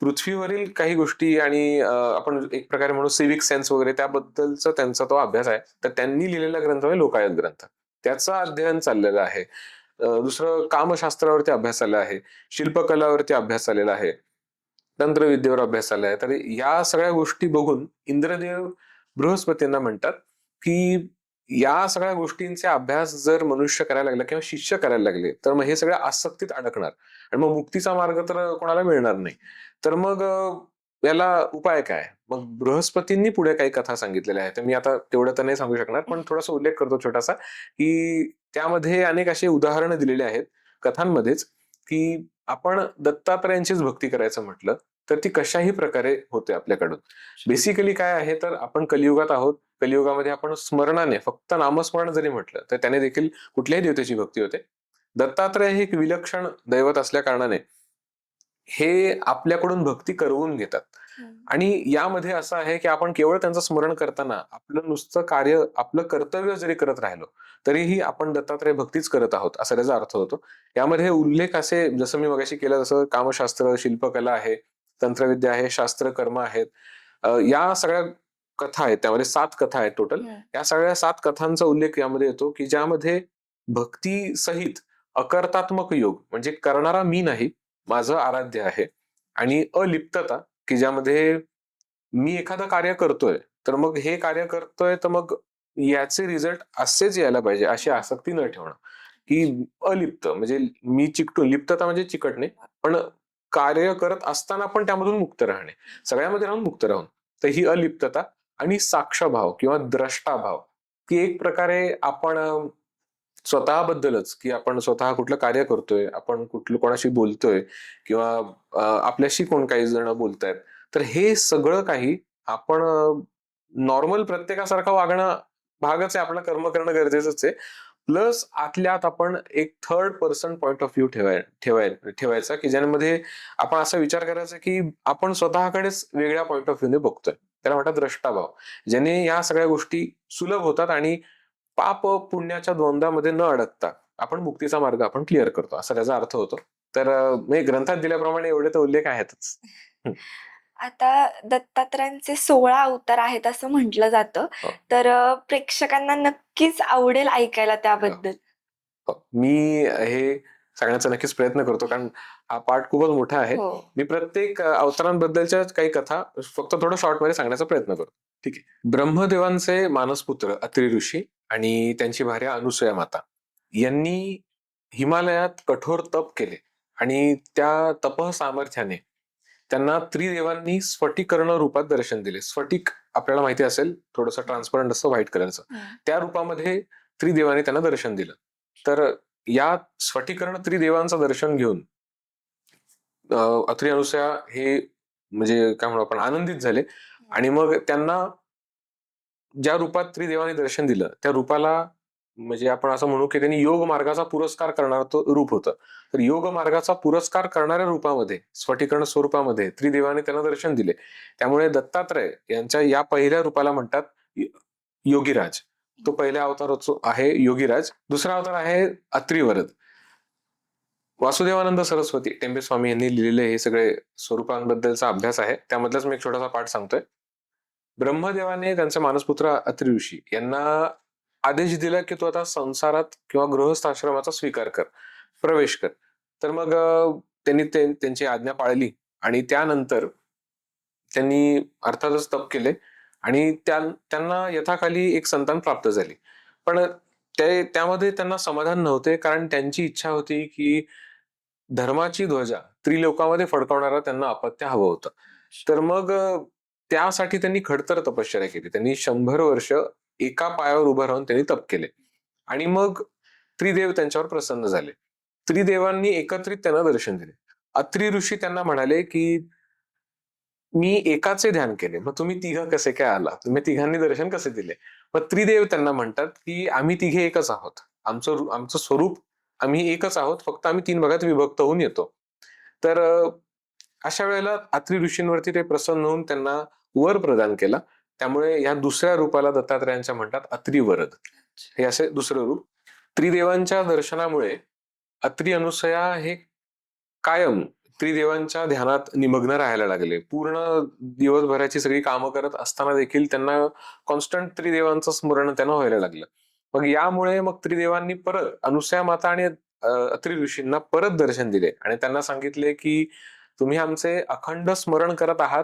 पृथ्वीवरील काही गोष्टी आणि आपण एक प्रकारे म्हणू सिविक सेन्स वगैरे त्याबद्दलचा त्यांचा तो अभ्यास आहे. तर त्यांनी लिहिलेला ग्रंथ आहे लोकायत ग्रंथ, त्याचं अध्ययन चाललेलं आहे. दुसरं कामशास्त्रावरती अभ्यास आला आहे, शिल्पकलावरती अभ्यास झालेला आहे, तंत्रविद्येवर अभ्यास झाला आहे. तर या सगळ्या गोष्टी बघून इंद्रदेव बृहस्पतींना म्हणतात की या सगळ्या गोष्टींचे अभ्यास जर मनुष्य करायला लागला किंवा शिष्य करायला लागले तर मग हे सगळ्या आसक्तीत अडकणार आणि मग मुक्तीचा मार्ग तर कोणाला मिळणार नाही. तर मग याला उपाय काय? मग बृहस्पतींनी पुढे काही कथा सांगितलेल्या आहेत. तर मी आता तेवढं तर नाही सांगू शकणार, पण थोडासा उल्लेख करतो छोटासा, की त्यामध्ये अनेक असे उदाहरणं दिलेले आहेत कथांमध्येच, की आपण दत्तात्रयांचीच भक्ती करायचं म्हटलं तर ती कशाही प्रकारे होते आपल्याकडून. बेसिकली काय आहे, तर आपण कलियुगात आहोत. कलियुगामध्ये आपण स्मरणाने, फक्त नामस्मरण जरी म्हटलं तर त्याने देखील कुठल्याही देवतेची भक्ती होते. दत्तात्रय हे एक विलक्षण दैवत असल्या कारणाने हे आपल्याकडून भक्ती करवून घेतात. आणि यामध्ये असं आहे की आपण केवळ त्यांचं स्मरण करताना आपलं नुसतं कार्य, आपलं कर्तव्य जरी करत राहिलो तरीही आपण दत्तात्रय भक्तीच करत आहोत असा त्याचा अर्थ होतो. यामध्ये उल्लेख असे, जसं मी मगाशी केलं, जसं कामशास्त्र, शिल्पकला आहे, तंत्रविद्या आहे, शास्त्र कर्म आहेत. या सगळ्या कथा आहेत, त्यामध्ये 7 कथा आहेत टोटल. या सगळ्या 7 कथांचा उल्लेख यामध्ये येतो की ज्यामध्ये भक्ती सहित अकर्तात्मक योग म्हणजे करणारा मी नाही, माझं आराध्य आहे, आणि अलिप्तता की ज्यामध्ये मी एखादं कार्य करतोय तर मग हे कार्य करतोय तर मग याचे रिझल्ट असेच यायला पाहिजे अशी आसक्ती न ठेवणं, की अलिप्त म्हणजे मी चिकटून, लिप्तता म्हणजे चिकटणे, पण कार्य करत असताना पण त्यामधून मुक्त राहणे, सगळ्यामध्ये राहून मुक्त राहून. तर ही अलिप्तता. आणि साक्षभाव किंवा द्रष्टाभाव, की एक प्रकारे आपण स्वतःबद्दलच, की आपण स्वतः कुठलं कार्य करतोय, आपण कुठलं कोणाशी बोलतोय किंवा आपल्याशी कोण काही जण बोलतायत, तर हे सगळं काही आपण नॉर्मल प्रत्येकासारखं वागणं भागच आहे, आपलं कर्म करणं गरजेचंच आहे. प्लस आतल्या आत आपण एक third person point of view ठेवायचा, की ज्यामध्ये आपण असा विचार करायचा की आपण स्वतःकडेच वेगळ्या पॉइंट ऑफ व्ह्यूने बघतोय. त्याला म्हणतात द्रष्टाभाव, ज्याने या सगळ्या गोष्टी सुलभ होतात आणि पाप पुण्याच्या द्वंद्वामध्ये न अडकता आपण मुक्तीचा मार्ग आपण क्लिअर करतो, असा त्याचा अर्थ होतो. तर म्हणजे ग्रंथात दिल्याप्रमाणे एवढे तर उल्लेख आहेतच. आता दत्तात्रयांचे 16 अवतार आहेत असं म्हटलं जातं. हो. तर प्रेक्षकांना नक्कीच आवडेल ऐकायला त्याबद्दल. मी हे सांगण्याचा नक्कीच प्रयत्न करतो, कारण हा पार्ट खूपच मोठा आहे. हो. मी प्रत्येक अवतारांबद्दलच्या काही कथा फक्त थोडं शॉर्ट मध्ये सांगण्याचा प्रयत्न करतो. ठीक आहे. ब्रह्मदेवांचे मानसपुत्र अत्रि ऋषी आणि त्यांची भार्या अनुसूया माता यांनी हिमालयात कठोर तप केले आणि त्या तप सामर्थ्याने त्यांना त्रिदेवांनी स्फटिकर्ण रूपात दर्शन दिले. स्फटिक आपल्याला माहिती असेल, थोडंसं ट्रान्सपरंट असं व्हाईट कलरचं, त्या रूपामध्ये त्रिदेवाने त्यांना दर्शन दिलं. तर या स्फटिकर्ण त्रिदेवांचं दर्शन घेऊन अत्रि अनुसूया हे म्हणजे काय म्हणू आपण आनंदित झाले, आणि मग त्यांना ज्या रूपात त्रिदेवाने दर्शन दिलं त्या रूपाला म्हणजे आपण असं म्हणू की त्यांनी योग मार्गाचा पुरस्कार करणारं तो रूप होतं. तर योग मार्गाचा पुरस्कार करणाऱ्या रूपामध्ये, स्फटिकर्ण स्वरूपामध्ये त्रिदेवाने त्यांना दर्शन दिले. त्यामुळे दत्तात्रय यांच्या या पहिल्या रूपाला म्हणतात योगीराज. तो पहिला अवतार आहे योगीराज. दुसरा अवतार आहे अत्रिवरद. वासुदेवानंद सरस्वती टेंबे स्वामी यांनी लिहिलेले हे सगळे स्वरूपांबद्दलचा अभ्यास आहे, त्यामधलाच मी एक छोटासा पाठ सांगतोय. ब्रह्मदेवाने त्यांचे मानसपुत्र अत्रि ऋषी यांना आदेश दिला की तू आता संसारात किंवा गृहस्थ आश्रमाचा स्वीकार कर, प्रवेश कर. तर मग त्यांनी त्यांची आज्ञा पाळली आणि त्यानंतर त्यांनी अर्थातच तप केले आणि त्यांना यथाखाली एक संतान प्राप्त झाली. पण त्यामध्ये त्यांना समाधान नव्हते, कारण त्यांची इच्छा होती की धर्माची ध्वजा त्रिलोकामध्ये फडकावणारा त्यांना अपत्य हवं होतं. तर मग त्यासाठी त्यांनी खडतर तपश्चर्या केली. त्यांनी 100 वर्ष एका पायावर उभं राहून त्यांनी तप केले आणि मग त्रिदेव त्यांच्यावर प्रसन्न झाले. त्रिदेवांनी एकत्रित त्यांना दर्शन दिले. अत्रि ऋषी त्यांना म्हणाले की मी एकाचे ध्यान केले, मग तुम्ही तिघ कसे काय आला, तुम्ही तिघांनी दर्शन कसे दिले? मग त्रिदेव त्यांना म्हणतात की आम्ही तिघे एकच आहोत, आमचं स्वरूप आम्ही एकच आहोत, फक्त आम्ही 3 भागात विभक्त होऊन येतो. तर अशा वेळेला अत्रि ऋषींवरती ते प्रसन्न होऊन त्यांना वर प्रदान केला. त्यामुळे या दुसऱ्या रूपाला दत्तात्रयांच्या म्हणतात अत्रिवरद. हे असे दुसरं रूप. त्रिदेवांच्या दर्शनामुळे अत्रि अनुसूया हे कायम त्रिदेवांच्या ध्यानात निमग्न राहायला लागले. पूर्ण दिवसभराची सगळी कामं करत असताना देखील त्यांना कॉन्स्टंट त्रिदेवांचं स्मरण त्यांना व्हायला लागलं. मग यामुळे मग त्रिदेवांनी परत अनुसूया माता आणि अत्रि ऋषींना परत दर्शन दिले आणि त्यांना सांगितले की तुम्ही आमचे अखंड स्मरण करत आहात,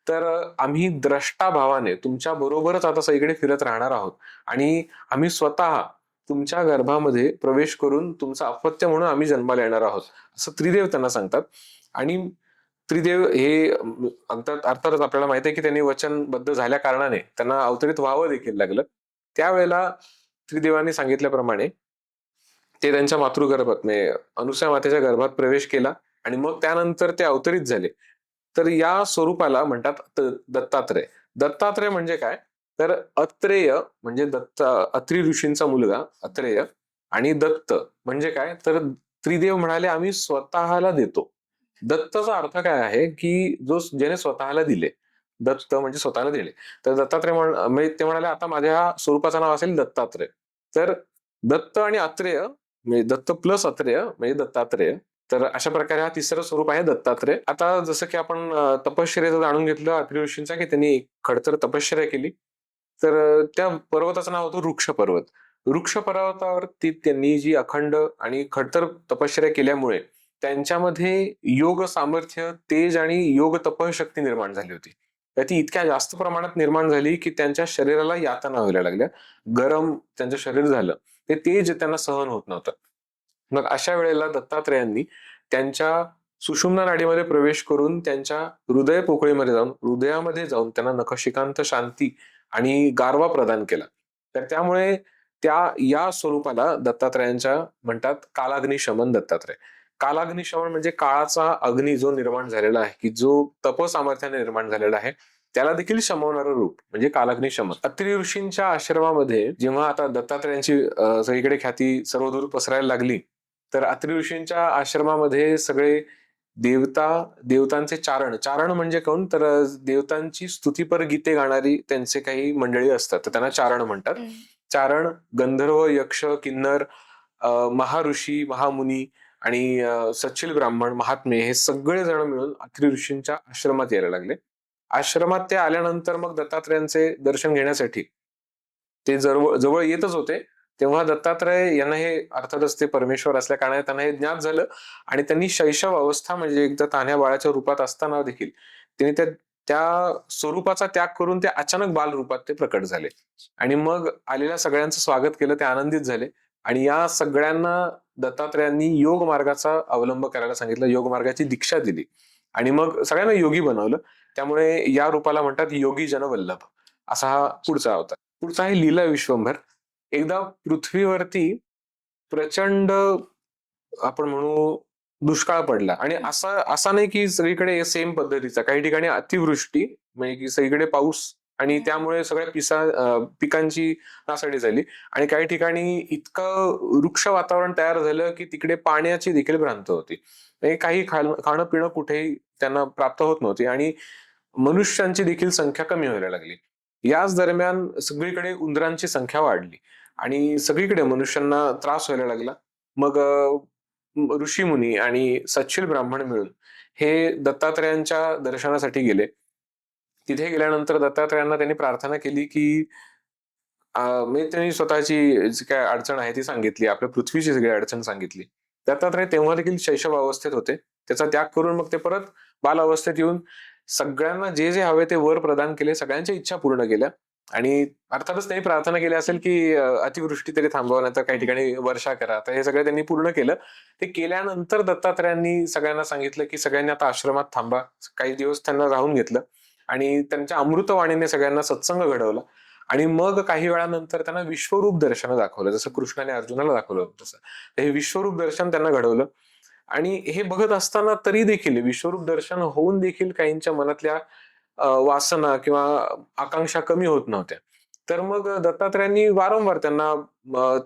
तर आम्ही द्रष्टा भावाने तुमच्या बरोबरच आता सगळीकडे फिरत राहणार आहोत आणि आम्ही स्वतः तुमच्या गर्भामध्ये प्रवेश करून तुमचं अपत्य म्हणून आम्ही जन्माला येणार आहोत, असं त्रिदेव त्यांना सांगतात. आणि त्रिदेव हे अर्थातच आपल्याला माहिती आहे की त्यांनी वचनबद्ध झाल्या कारणाने त्यांना अवतरित व्हावं देखील लागलं. त्यावेळेला त्रिदेवांनी सांगितल्याप्रमाणे ते त्यांच्या मातृगर्भात म्हणजे अनुसूया मातेच्या गर्भात प्रवेश केला आणि मग त्यानंतर ते अवतरित झाले. तर या स्वरूपाला म्हणतात दत्तात्रय. दत्तात्रय म्हणजे काय, तर अत्रेय म्हणजे अत्रि ऋषींचा मुलगा अत्रेय, आणि दत्त म्हणजे काय, तर त्रिदेव म्हणाले आम्ही स्वतःला देतो. दत्तचा अर्थ काय आहे की ज्याने स्वतःला दिले, दत्त म्हणजे स्वतःला दिले. तर दत्तात्रय म्हणजे ते म्हणाले आता माझ्या स्वरूपाचं नाव असेल दत्तात्रय. तर दत्त आणि अत्रेय म्हणजे दत्त प्लस अत्रेय म्हणजे दत्तात्रेय, तर अशा प्रकारे हा तिसरं स्वरूप आहे दत्तात्रय. आता जसं की आपण तपश्चर्येचं जाणून घेतलं अत्रि ऋषींचा, की त्यांनी एक खडतर तपश्चर्या केली. तर त्या पर्वताचं नाव होतं वृक्ष पर्वत. वृक्ष पर्वतावरती त्यांनी जी अखंड आणि खडतर तपश्चर्या केल्यामुळे त्यांच्यामध्ये योग सामर्थ्य, तेज आणि योग तपशक्ती निर्माण झाली होती. तर ती इतक्या जास्त प्रमाणात निर्माण झाली की त्यांच्या शरीराला यातना व्हायला लागल्या. गरम त्यांचं शरीर झालं. ते तेज त्यांना सहन होत नव्हतं. मग अशा वेळेला दत्तात्रेयांनी त्यांच्या सुषुम्ना नाडीमध्ये प्रवेश करून त्यांच्या हृदय पोकळीमध्ये जाऊन, हृदयामध्ये जाऊन त्यांना नखशिखांत शांती आणि गारवा प्रदान केला. तर त्यामुळे या स्वरूपाला दत्तात्रयांच्या म्हणतात कालाग्निशमन दत्तात्रय. कालाग्निशमन म्हणजे काळाचा अग्नी जो निर्माण झालेला आहे, की जो तपसामर्थ्याने निर्माण झालेला आहे, त्याला देखील शमवणारं रूप म्हणजे कालाग्निशमन. अत्रि ऋषींच्या आश्रमामध्ये जेव्हा आता दत्तात्रयांची सगळीकडे ख्याती सर्वदूर पसरायला लागली, तर अत्रि ऋषींच्या आश्रमामध्ये सगळे देवतांचे चारण म्हणजे कोण, तर देवतांची स्तुतीपर गीते गाणारी त्यांचे काही मंडळी असतात, तर त्यांना चारण म्हणतात. चारण, गंधर्व, यक्ष, किन्नर, महाऋषी, महामुनी आणि सच्चिल ब्राह्मण, महात्मे हे सगळे जण मिळून अत्रि ऋषींच्या आश्रमात यायला लागले. आश्रमात ते आल्यानंतर मग दत्तात्रयांचे दर्शन घेण्यासाठी ते जवळ येतच होते. तेव्हा दत्तात्रय यांना हे अर्थातच ते परमेश्वर असल्या कारणाने त्यांना हे ज्ञात झालं आणि त्यांनी शैशव अवस्था म्हणजे एकदा तान्ह्या बाळाच्या रूपात असताना देखील त्यांनी त्या स्वरूपाचा त्याग करून ते अचानक बाल रूपात ते प्रकट झाले आणि मग आलेल्या सगळ्यांचं स्वागत केलं. ते आनंदित झाले आणि या सगळ्यांना दत्तात्रयांनी योग मार्गाचा अवलंब करायला सांगितलं, योग मार्गाची दीक्षा दिली आणि मग सगळ्यांना योगी बनवलं. त्यामुळे या रूपाला म्हणतात योगी जनवल्लभ. असा हा पुढचा होता. पुढचा आहे लीला विश्वंभर. एकदा पृथ्वीवरती प्रचंड आपण म्हणू दुष्काळ पडला आणि असा नाही की सगळीकडे सेम पद्धतीचा, काही ठिकाणी अतिवृष्टी म्हणजे की सगळीकडे पाऊस आणि त्यामुळे सगळ्या पिकांची नासाडी झाली आणि काही ठिकाणी इतकं वृक्ष वातावरण तयार झालं की तिकडे पाण्याची देखील भ्रांत होती. म्हणजे काही खाणं पिणं कुठेही त्यांना प्राप्त होत नव्हती आणि मनुष्यांची देखील संख्या कमी व्हायला लागली. याच दरम्यान सगळीकडे उंदरांची संख्या वाढली आणि सगळीकडे मनुष्यांना त्रास व्हायला लागला. मग ऋषीमुनी आणि सच्चिल ब्राह्मण मिळून हे दत्तात्रयांच्या दर्शनासाठी गेले. तिथे गेल्यानंतर दत्तात्रयांना त्यांनी प्रार्थना केली की म्हणजे त्यांनी स्वतःची जी काय अडचण आहे ती सांगितली, आपल्या पृथ्वीची सगळी अडचण सांगितली. दत्तात्रय तेव्हा देखील शैशव अवस्थेत होते. त्याचा त्याग करून मग ते परत बाल अवस्थेत येऊन सगळ्यांना जे जे हवे ते वर प्रदान केले, सगळ्यांच्या इच्छा पूर्ण केल्या आणि अर्थातच त्यांनी प्रार्थना केली असेल की अतिवृष्टी तरी थांबवा, नाहीतर काही ठिकाणी वर्षा करा. तर हे सगळं त्यांनी पूर्ण केलं. ते केल्यानंतर दत्तात्रयांनी सगळ्यांना सांगितलं की सगळ्यांनी आता आश्रमात थांबा. काही दिवस त्यांना राहून घेतलं आणि त्यांच्या अमृतवाणीने सगळ्यांना सत्संग घडवला आणि मग काही वेळानंतर त्यांना विश्वरूप दर्शन दाखवलं, जसं कृष्णाने अर्जुनाला दाखवलं होतं तसं. हे विश्वरूप दर्शन त्यांना घडवलं आणि हे बघत असताना तरी देखील विश्वरूप दर्शन होऊन देखील काहींच्या मनातल्या वासना किंवा आकांक्षा कमी होत नव्हत्या. तर मग दत्तात्रयांनी वारंवार त्यांना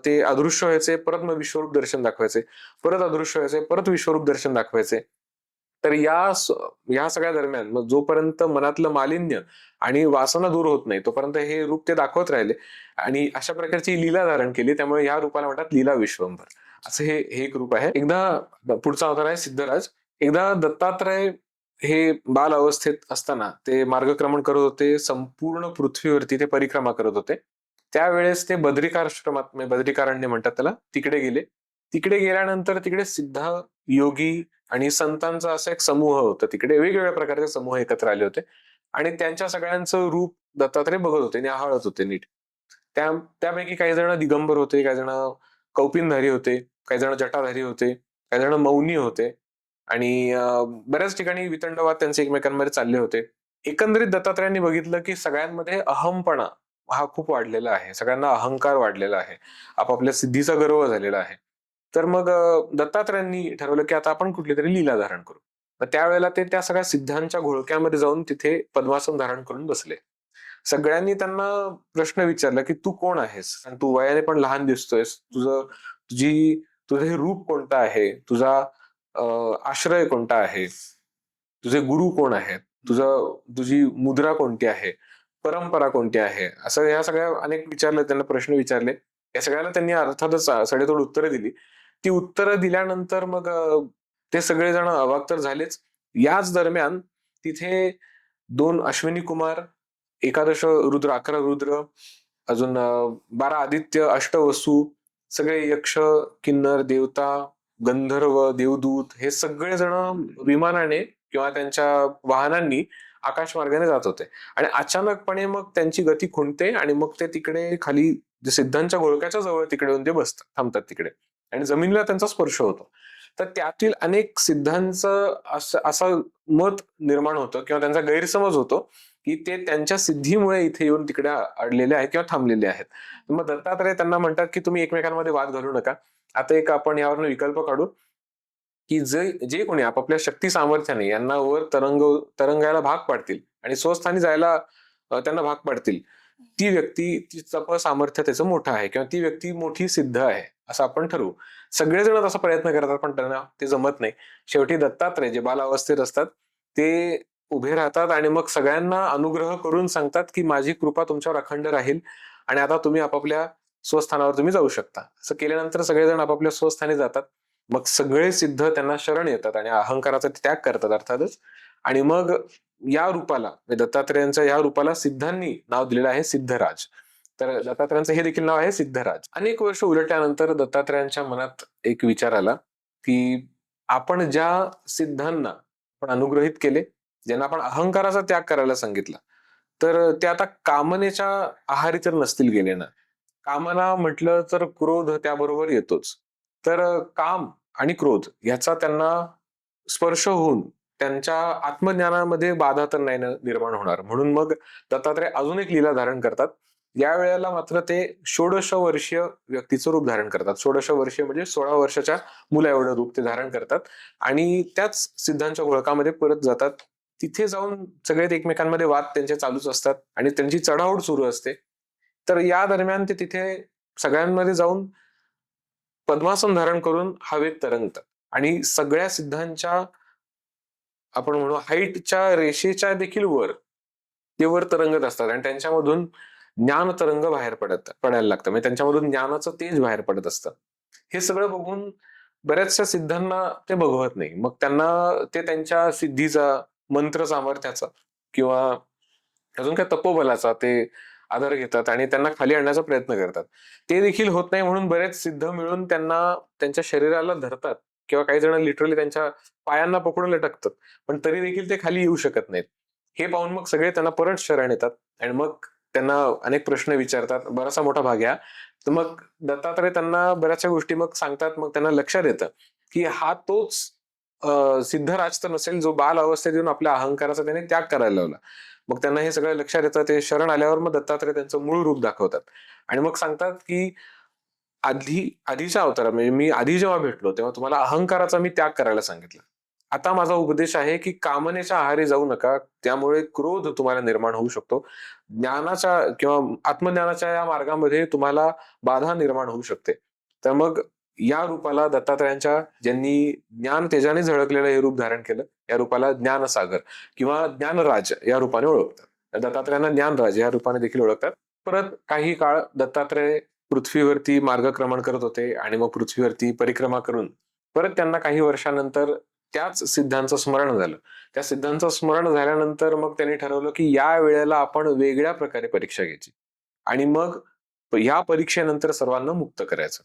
ते अदृश्य व्हायचे, परत मग विश्वरूप दर्शन दाखवायचे, परत अदृश्य व्हायचे, परत विश्वरूप दर्शन दाखवायचे. तर या सगळ्या दरम्यान मग जोपर्यंत मनातलं मालिन्य आणि वासना दूर होत नाही तोपर्यंत हे रूप ते दाखवत राहिले आणि अशा प्रकारची लीला धारण केली. त्यामुळे या रूपाला म्हणतात लीला विश्वंभर. असं हे एक रूप आहे. एकदा पुढचा अवतार आहे सिद्धराज. एकदा दत्तात्रय हे बाल अवस्थेत असताना ते मार्गक्रमण करत होते. संपूर्ण पृथ्वीवरती ते परिक्रमा करत होते. त्यावेळेस ते बद्रिकाश्रमात म्हणजे बद्रिकारण्य म्हणतात त्याला, तिकडे गेले. तिकडे गेल्यानंतर तिकडे सिद्ध योगी आणि संतांचा असा एक समूह होता. तिकडे वेगवेगळ्या प्रकारचे समूह एकत्र आले होते आणि त्यांच्या सगळ्यांचं रूप दत्तात्रय बघत होते, न्याहाळत होते नीट. त्यापैकी काही जण दिगंबर होते, काही जण कौपिनधारी होते, काही जण जटाधारी होते, काही जण मौनी होते आणि बऱ्याच ठिकाणी वितंडवाद त्यांचे एकमेकांमध्ये चालले होते. एकंदरीत दत्तात्रयांनी बघितलं की सगळ्यांमध्ये अहमपणा हा खूप वाढलेला आहे. सगळ्यांना अहंकार वाढलेला आहे. आपापल्या सिद्धीचा गर्व झालेला आहे. तर मग दत्तात्रयांनी ठरवलं की आता आपण कुठली तरी लीला धारण करू. तर त्यावेळेला ते त्या सगळ्या सिद्धांच्या घोळक्यामध्ये जाऊन तिथे पद्मासन धारण करून बसले. सगळ्यांनी त्यांना प्रश्न विचारला की तू कोण आहेस आणि तू वयाने पण लहान दिसतोयस, तुझं हे रूप कोणतं आहे, तुझा आश्रय कोणता आहे, तुझे गुरु कोण आहेत, तुझी मुद्रा कोणती आहे, परंपरा कोणती आहे, असं या सगळ्या अनेक त्यांना प्रश्न विचारले. या सगळ्याला त्यांनी अर्थातच सडेतोड उत्तरं दिली. ती उत्तरं दिल्यानंतर मग ते सगळेजण अवाक तर झालेच. याच दरम्यान तिथे 2 अश्विनी कुमार, 11 रुद्र, 11 रुद्र, अजून 12 आदित्य, अष्टवसू, सगळे यक्ष, किन्नर, देवता, गंधर्व, देवदूत हे सगळेजण विमानाने किंवा त्यांच्या वाहनांनी आकाशमार्गाने जात होते. आणि अचानकपणे मग त्यांची गती खुंटते आणि मग ते तिकडे खाली जे सिद्धांच्या घोळक्याच्या जवळ तिकडे येऊन ते बसतात, थांबतात तिकडे आणि जमिनीला त्यांचा स्पर्श होतो. तर त्यातील अनेक सिद्धांचं असं मत निर्माण होतं किंवा त्यांचा गैरसमज होतो की ते त्यांच्या सिद्धीमुळे इथे येऊन तिकडे अडलेले आहेत किंवा थांबलेले आहेत. मग दत्तात्रय त्यांना म्हणतात की तुम्ही एकमेकांमध्ये वाद घालू नका. आता एक आपण यावरनं विकल्प काढू की जे जे कोणी आपापल्या शक्ती सामर्थ्याने यांना वर तरंगायला भाग पाडतील आणि स्वस्थानी जायला त्यांना भाग पाडतील, ती व्यक्ती तिचं सामर्थ्य त्याचं मोठं आहे किंवा ती व्यक्ती मोठी सिद्ध आहे असं आपण ठरवू. सगळेजण तसा प्रयत्न करतात पण त्यांना ते जमत नाही. शेवटी दत्तात्रय जे बालावस्थेत असतात ते उभे राहतात आणि मग सगळ्यांना अनुग्रह करून सांगतात की माझी कृपा तुमच्यावर अखंड राहील आणि आता तुम्ही आपापल्या स्वस्थानावर तुम्ही जाऊ शकता. असं केल्यानंतर सगळेजण आपापल्या स्वस्थानी जातात. मग सगळे सिद्ध त्यांना शरण येतात आणि अहंकाराचा त्याग करतात अर्थातच. आणि मग या रूपाला म्हणजे दत्तात्रयांच्या या रूपाला सिद्धांनी नाव दिलेलं आहे सिद्धराज. तर दत्तात्रयांचं हे देखील नाव आहे सिद्धराज. अनेक वर्ष उलटल्यानंतर दत्तात्रयांच्या मनात एक विचार आला की आपण ज्या सिद्धांना आपण अनुग्रहित केले, ज्यांना आपण अहंकाराचा त्याग करायला सांगितला, तर ते आता कामनेच्या आहारी तर नसतील गेले ना. कामना म्हटलं तर क्रोध त्याबरोबर येतोच. तर काम आणि क्रोध याचा त्यांना स्पर्श होऊन त्यांच्या आत्मज्ञानामध्ये बाधा तर नाही निर्माण होणार. म्हणून मग दत्तात्रय अजून एक लीला धारण करतात. या वेळेला मात्र ते 16 वर्षीय व्यक्तीचं रूप धारण करतात. 16 वर्षीय म्हणजे 16 वर्षाच्या मुला एवढं रूप ते धारण करतात आणि त्याच सिद्धांच्या घोळकामध्ये परत जातात. तिथे जाऊन सगळे ते एकमेकांमध्ये वाद त्यांचे चालूच असतात आणि त्यांची चढाओढ सुरू असते. तर या दरम्यान ते तिथे सगळ्यांमध्ये जाऊन पद्मासन धारण करून हवेत तरंगतात आणि सगळ्या सिद्धांच्या आपण म्हणू हाईटच्या रेषेच्या देखील वर ते वर तरंगत असतात आणि त्यांच्यामधून ज्ञान तरंग बाहेर पडायला लागतं. म्हणजे त्यांच्यामधून ज्ञानाचं तेज बाहेर पडत असतं. हे सगळं बघून बऱ्याचशा सिद्धांना ते बघवत नाही. मग त्यांना ते त्यांच्या सिद्धीचा, मंत्र सामर्थ्याचा किंवा अजून काय तपोबलाचा ते आधार घेतात आणि त्यांना खाली आणण्याचा प्रयत्न करतात. ते देखील होत नाही म्हणून बरेच सिद्ध मिळून त्यांना त्यांच्या शरीराला धरतात किंवा काही जण लिटरली त्यांच्या पायांना पकडून लटकतात. पण तरी देखील ते खाली येऊ शकत नाहीत. हे पाहून मग सगळे त्यांना परत शरण येतात आणि मग त्यांना अनेक प्रश्न विचारतात. बराचसा मोठा भाग आहे. तर मग दत्तात्रय त्यांना बऱ्याचशा गोष्टी मग सांगतात. मग त्यांना लक्षात येतं की हा तोच सिद्धराज तर नसेल जो बाल अवस्थेत येऊन आपल्या अहंकाराचा त्याने त्याग करायला लावला. मग त्यांना हे सगळं लक्षात येतं. ते शरण आल्यावर मग दत्तात्रय त्यांचं मूळ रूप दाखवतात आणि मग सांगतात की आधीच्या अवतारात म्हणजे मी आधी जेव्हा भेटलो तेव्हा तुम्हाला अहंकाराचा मी त्याग करायला सांगितलं. आता माझा उपदेश आहे की कामनेच्या आहारी जाऊ नका, त्यामुळे क्रोध तुम्हाला निर्माण होऊ शकतो. ज्ञानाच्या किंवा आत्मज्ञानाच्या या मार्गामध्ये तुम्हाला बाधा निर्माण होऊ शकते. तर मग या रूपाला दत्तात्रयांच्या ज्यांनी ज्ञान तेजाने झळकलेलं हे रूप धारण केलं, या रूपाला ज्ञानसागर किंवा ज्ञानराज या रूपाने ओळखतात. दत्तात्रयांना ज्ञानराज या रूपाने देखील ओळखतात. परत काही काळ दत्तात्रय पृथ्वीवरती मार्गक्रमण करत होते आणि मग पृथ्वीवरती परिक्रमा करून परत त्यांना काही वर्षानंतर त्याच सिद्धांचं स्मरण झालं. त्या सिद्धांचं स्मरण झाल्यानंतर मग त्यांनी ठरवलं की या वेळेला आपण वेगळ्या प्रकारे परीक्षा घ्यायची आणि मग या परीक्षेनंतर सर्वांना मुक्त करायचं.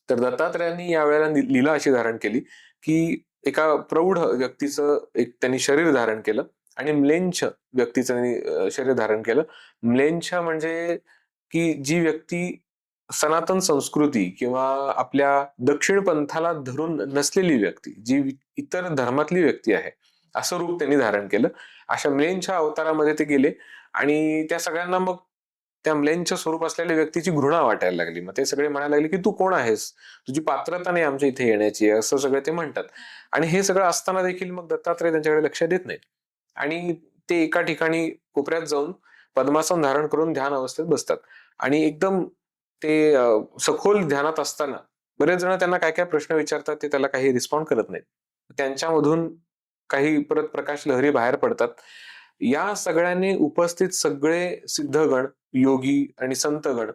तर दत्तात्रयांनी या वेळेला लीला अशी धारण केली की एका प्रौढ व्यक्तीचं एक त्यांनी शरीर धारण केलं आणि म्लेंछ व्यक्तीचं त्यांनी शरीर धारण केलं. म्लेंछ म्हणजे की जी व्यक्ती सनातन संस्कृती किंवा आपल्या दक्षिण पंथाला धरून नसलेली व्यक्ती, जी इतर धर्मातली व्यक्ती आहे, असं रूप त्यांनी धारण केलं. अशा म्लेंच्या अवतारामध्ये ते गेले आणि त्या सगळ्यांना मग त्या म्लेंच्या स्वरूप असलेल्या व्यक्तीची घृणा वाटायला लागली. मग ते सगळे म्हणायला लागले की तू कोण आहेस, तुझी पात्रता नाही आमच्या इथे येण्याची, असं सगळं ते म्हणतात. आणि हे सगळं असताना देखील मग दत्तात्रय त्यांच्याकडे लक्ष देत नाहीत आणि ते एका ठिकाणी कोपऱ्यात जाऊन पद्मासन धारण करून ध्यान अवस्थेत बसतात आणि एकदम ते सखोल ध्यानात असताना बरेच जण त्यांना काय काय प्रश्न विचारतात, ते त्याला काही रिस्पॉन्ड करत नाहीत. त्यांच्यामधून काही परत प्रकाश लहरी बाहेर पडतात. या सगळ्यांनी उपस्थित सगळे सिद्धगण, योगी आणि संतगण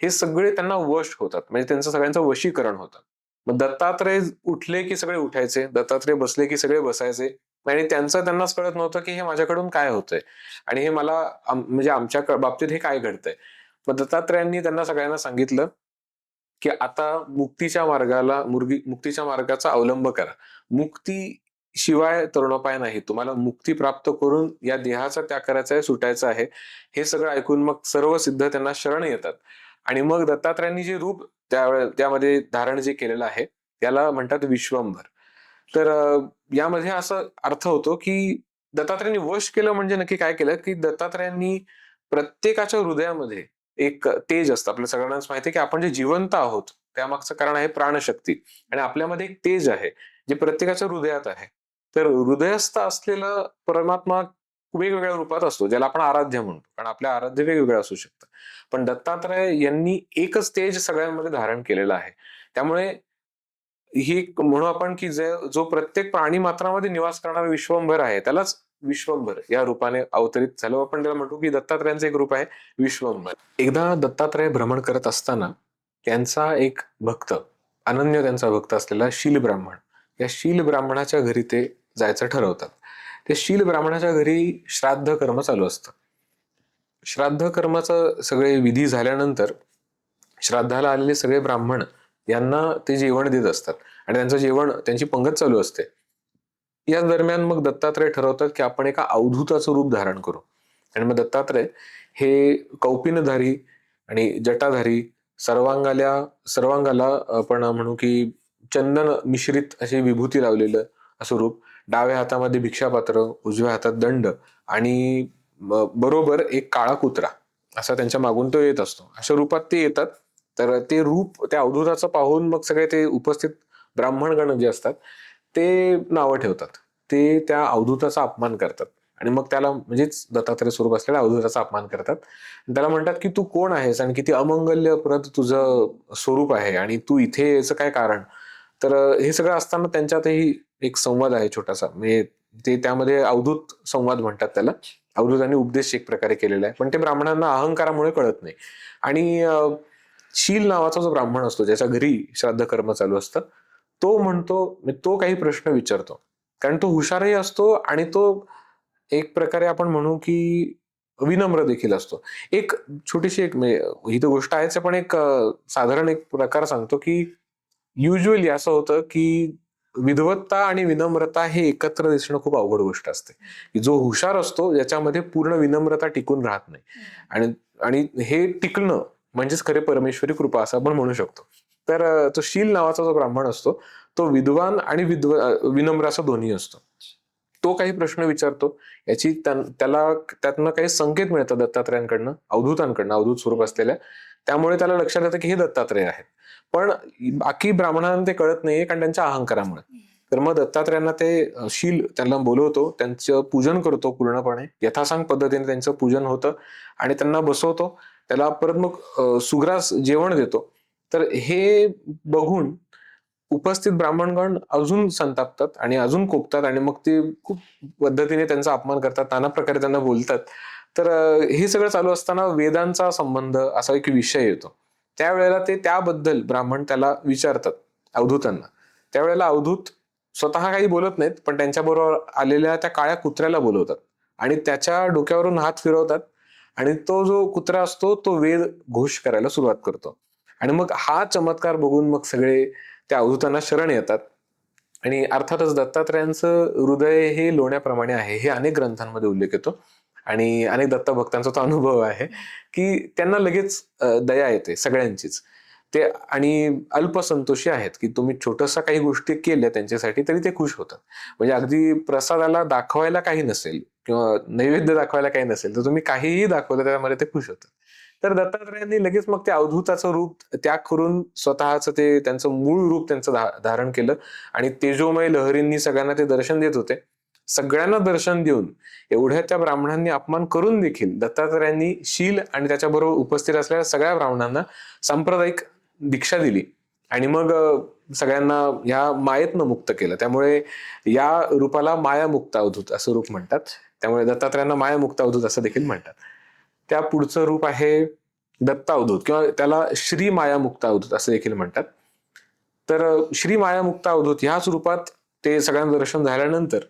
हे सगळे त्यांना वश होतात. म्हणजे त्यांचं सगळ्यांचं वशीकरण होतं. मग दत्तात्रय उठले की सगळे उठायचे, दत्तात्रय बसले की सगळे बसायचे, आणि त्यांनाच कळत नव्हतं की हे माझ्याकडून काय होतंय आणि हे मला म्हणजे आमच्या बाबतीत हे काय घडतंय. मग दत्तात्रयांनी त्यांना सगळ्यांना सांगितलं की आता मुक्तीच्या मार्गाचा अवलंब करा. मुक्ती शिवाय तरुणोपाय नाही. तुम्हाला मुक्ती प्राप्त करून या देहाचा त्याग करायचा आहे, सुटायचं आहे. हे सगळं ऐकून मग सर्व सिद्ध त्यांना शरण येतात. आणि मग दत्तात्रयांनी जे रूप त्यामध्ये धारण जे केलेलं आहे त्याला म्हणतात विश्वंभर. तर यामध्ये असं अर्थ होतो की दत्तात्रयांनी वश केलं म्हणजे नक्की काय केलं, की दत्तात्रयांनी प्रत्येकाच्या हृदयामध्ये एक तेज असतं. आपल्या सगळ्यांनाच माहिती आहे की आपण जे जिवंत आहोत त्यामागचं कारण आहे प्राणशक्ती, आणि आपल्यामध्ये एक तेज आहे जे प्रत्येकाच्या हृदयात आहे. तर हृदयस्थ असलेला परमात्मा वेगवेगळ्या रूपात असतो, ज्याला आपण आराध्य म्हणतो, कारण आपल्या आराध्य वेगवेगळं असू शकतं. पण दत्तात्रय यांनी एकच तेज सगळ्यांमध्ये धारण केलेलं आहे. त्यामुळे ही म्हणू आपण की जो प्रत्येक प्राणी मात्रामध्ये निवास करणारा विश्वंभर आहे त्यालाच विश्वंभर या रूपाने अवतरित झालं. आपण त्याला म्हणतो की दत्तात्रयांचं एक रूप आहे विश्वंभर. एकदा दत्तात्रय भ्रमण करत असताना त्यांचा एक भक्त, अनन्य त्यांचा भक्त असलेला शील ब्राह्मण, या शील ब्राह्मणाच्या घरी ते जायचं ठरवतात. त्या शील ब्राह्मणाच्या घरी श्राद्ध कर्म चालू असतं. श्राद्ध कर्माचं सगळे विधी झाल्यानंतर श्राद्धाला आलेले सगळे ब्राह्मण यांना ते जेवण देत असतात आणि त्यांची पंगत चालू असते. या दरम्यान मग दत्तात्रय ठरवतात की आपण एका अवधूताचं रूप धारण करू. आणि मग दत्तात्रय हे कौपिनधारी आणि जटाधारी, सर्वांगाला आपण म्हणू की चंदन मिश्रित अशी विभूती लावलेलं असं रूप, डाव्या हातामध्ये भिक्षापात्र, उजव्या हातात दंड, आणि बरोबर एक काळा कुत्रा असा त्यांच्या मागून तो येत असतो. अशा रूपात ते येतात. तर ते रूप त्या अवधूताचं पाहून मग सगळे ते उपस्थित ब्राह्मणगण जे असतात ते नावं ठेवतात. ते त्या अवधूताचा अपमान करतात आणि मग त्याला, म्हणजेच दत्तात्रय स्वरूप असलेल्या अवधूताचा अपमान करतात. त्याला म्हणतात की तू कोण आहेस आणि किती अमंगल्यप्रद तुझं स्वरूप आहे आणि तू इथे याचं काय कारण. तर हे सगळं असताना त्यांच्यातही एक संवाद आहे छोटासा, म्हणजे ते त्यामध्ये अवधूत संवाद म्हणतात त्याला. अवधूतांनी उपदेश एक प्रकारे केलेला आहे, पण ते ब्राह्मणांना अहंकारामुळे कळत नाही. आणि शील नावाचा जो ब्राह्मण असतो ज्याच्या घरी श्राद्ध कर्म चालू असतं, तो काही प्रश्न विचारतो, कारण तो हुशारही असतो आणि तो एक प्रकारे आपण म्हणू की विनम्र देखील असतो. एक छोटीशी ही तर गोष्ट आहेच, पण एक साधारण एक प्रकार सांगतो की युजली असं होतं की विद्वत्ता आणि विनम्रता हे एकत्र दिसणं खूप अवघड गोष्ट असते. की जो हुशार असतो ज्याच्यामध्ये पूर्ण विनम्रता टिकून राहत नाही, आणि हे टिकणं म्हणजेच खरे परमेश्वरी कृपा असं आपण म्हणू शकतो. तर तो शील नावाचा जो ब्राह्मण असतो तो विद्वान आणि विनम्र असं दोन्ही असतो. तो काही प्रश्न विचारतो, त्याला त्यातनं काही संकेत मिळतात दत्तात्रयांकडनं, अवधूत स्वरूप असलेल्या. त्यामुळे त्याला लक्षात येतं की हे दत्तात्रय आहेत. पण बाकी ब्राह्मणांना ते कळत नाहीये, कारण त्यांच्या अहंकारामुळे. तर मग दत्तात्रयांना ते शील त्यांना बोलवतो, त्यांचं पूजन करतो पूर्णपणे यथासांग पद्धतीने त्यांचं पूजन होतं आणि त्यांना बसवतो. त्याला परत मग सुग्रास जेवण देतो. तर हे बघून उपस्थित ब्राह्मणगण अजून संतापतात आणि अजून कोपतात आणि मग ते खूप पद्धतीने त्यांचा अपमान करतात, नाना प्रकारे त्यांना बोलतात. तर हे सगळं चालू असताना वेदांचा संबंध असा एक विषय येतो. त्यावेळेला त्याबद्दल ब्राह्मण त्याला विचारतात अवधूतांना. त्यावेळेला अवधूत स्वतः काही बोलत नाहीत, पण त्यांच्याबरोबर आलेल्या त्या काळ्या कुत्र्याला बोलवतात आणि त्याच्या डोक्यावरून हात फिरवतात आणि तो जो कुत्रा असतो तो वेद घोष करायला सुरुवात करतो. आणि मग हा चमत्कार बघून मग सगळे त्या अवधूतांना शरण येतात. आणि अर्थातच दत्तात्रयांचं हृदय हे लोण्याप्रमाणे आहे, हे अनेक ग्रंथांमध्ये उल्लेख येतो आणि अनेक दत्तभक्तांचा तो अनुभव आहे की त्यांना लगेच दया येते सगळ्यांचीच. ते आणि अल्पसंतोषी आहेत की तुम्ही छोटसा काही गोष्टी केल्या त्यांच्यासाठी तरी ते खुश होतात. म्हणजे अगदी प्रसादाला दाखवायला काही नसेल किंवा नैवेद्य दाखवायला काही नसेल तर तुम्ही काहीही दाखवलं त्यामध्ये ते खुश होतात. तर दत्तात्रयांनी लगेच मग त्या अवधूताचं रूप त्याग करून स्वतःचं त्यांचं मूळ रूप त्यांचं धारण केलं आणि तेजोमय लहरींनी सगळ्यांना ते दर्शन देत होते. सगळ्यांना दर्शन देऊन एवढ्या त्या ब्राह्मणांनी अपमान करून देखील दत्तात्रयांनी शील आणि त्याच्याबरोबर उपस्थित असलेल्या सगळ्या ब्राह्मणांना सांप्रदायिक दीक्षा दिली आणि मग सगळ्यांना ह्या मायेतनं मुक्त केलं. त्यामुळे या रूपाला मायामुक्त अवधूत असं रूप म्हणतात. त्यामुळे दत्तात्रयांना मायामुक्त अवधूत असं देखील म्हणतात. त्या पुढचं रूप आहे दत्तावधूत किंवा त्याला श्री मायामुक्त अवधूत असं देखील म्हणतात. तर श्री माया मुक्ता अवधूत ह्याच रूपात ते सगळ्यांना दर्शन झाल्यानंतर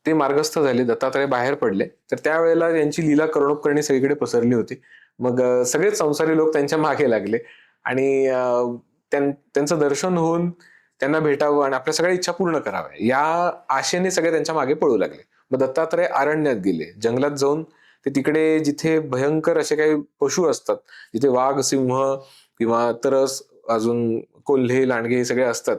ते मार्गस्थ झाले, दत्तात्रय बाहेर पडले. तर त्यावेळेला त्यांची लीला करुणक करणी सगळीकडे पसरली होती. मग सगळेच संसारी लोक त्यांच्या मागे लागले आणि त्यांचं दर्शन होऊन त्यांना भेटावं आणि आपल्या सगळ्या इच्छा पूर्ण कराव्या या आशेने सगळे त्यांच्या मागे पळू लागले. मग दत्तात्रय अरण्यात गेले, जंगलात जाऊन ते तिकडे जिथे भयंकर असे काही पशु असतात, जिथे वाघ, सिंह किंवा तरस, अजून कोल्हे, लांडगे हे सगळे असतात,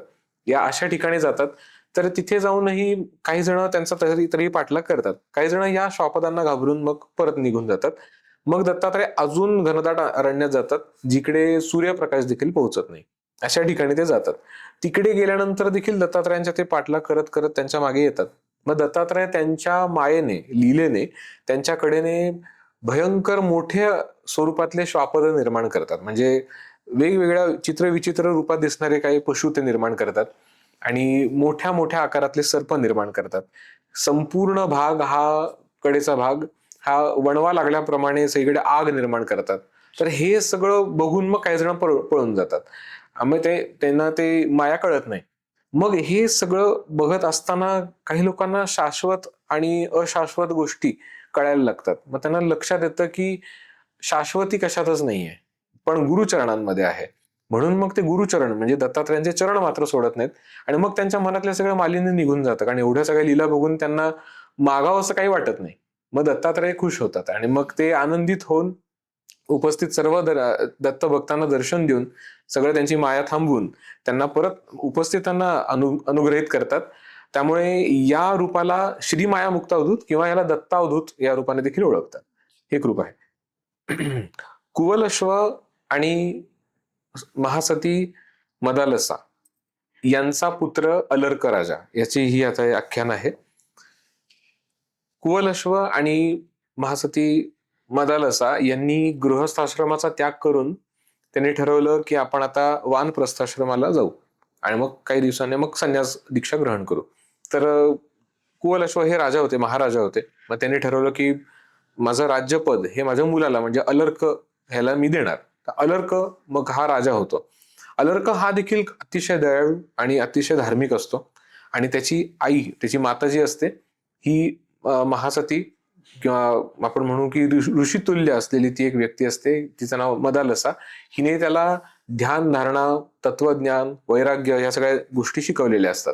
या अशा ठिकाणी जातात. तर तिथे जाऊनही काही जण त्यांचा तरी पाठलाग करतात, काही जण या श्वापदांना घाबरून मग परत निघून जातात. मग दत्तात्रय अजून घनदाट अरण्यात जातात, जिकडे सूर्यप्रकाश देखील पोहोचत नाही, अशा ठिकाणी ते जातात. तिकडे गेल्यानंतर देखील दत्तात्रयांच्या ते पाठलाग करत करत त्यांच्या मागे येतात. मग दत्तात्रय त्यांच्या मायेने, लीलेने, त्यांच्याकडेने भयंकर मोठ्या स्वरूपातले श्वापद निर्माण करतात. म्हणजे वेगवेगळ्या चित्रविचित्र रूपात दिसणारे काही पशु ते निर्माण करतात आणि मोठ्या मोठ्या आकारातले सर्प निर्माण करतात. संपूर्ण भाग हा कडेचा भाग हा वणवा लागल्याप्रमाणे सगळीकडे आग निर्माण करतात. तर हे सगळं बघून मग काही जण पळून जातात. मग त्यांना ते माया कळत नाही. मग हे सगळं बघत असताना काही लोकांना शाश्वत आणि अशाश्वत गोष्टी कळायला लागतात. मग त्यांना लक्षात येतं की शाश्वती कशातच नाहीये, पण गुरुचरणांमध्ये आहे. म्हणून मग ते गुरुचरण म्हणजे दत्तात्रयांचे चरण मात्र सोडत नाहीत आणि मग त्यांच्या मनातल्या सगळं मालिन्य निघून जातं. कारण एवढ्या सगळ्या लीला बघून त्यांना मागावं असं काही वाटत नाही. मग दत्तात्रय खुश होतात आणि मग ते आनंदित होऊन उपस्थित सर्व दत्त भक्तांना दर्शन देऊन सगळं त्यांची माया थांबवून त्यांना परत उपस्थितांना अनुग्रहित करतात. त्यामुळे या रूपाला श्री माया मुक्ता अवधूत किंवा याला दत्तावधूत या रूपाने देखील ओळखतात. हे कृपा आहे. कुवलश्व आणि महासती मदालसा यांचा पुत्र अलर्क राजा, याची ही आता आख्यान आहे. कुवलश्व आणि महासती मदालसा यांनी गृहस्थाश्रमाचा त्याग करून त्यांनी ठरवलं की आपण आता वानप्रस्थाश्रमाला जाऊ आणि मग काही दिवसांनी मग संन्यास दीक्षा ग्रहण करू. तर कुवलश्व हे राजा होते, महाराजा होते. मग त्यांनी ठरवलं की माझं राज्यपद हे माझ्या मुलाला म्हणजे अलर्क ह्याला मी देणार. तर अलर्क मग हा राजा होतो. अलर्क हा देखील अतिशय दयाळू आणि अतिशय धार्मिक असतो आणि त्याची आई, त्याची माता जी असते ही महासती किंवा आपण म्हणू की ऋषितुल्य असलेली ती एक व्यक्ती असते, तिचं नाव मदालसा. हिने त्याला ध्यान, धारणा, तत्वज्ञान, वैराग्य या सगळ्या गोष्टी शिकवलेल्या असतात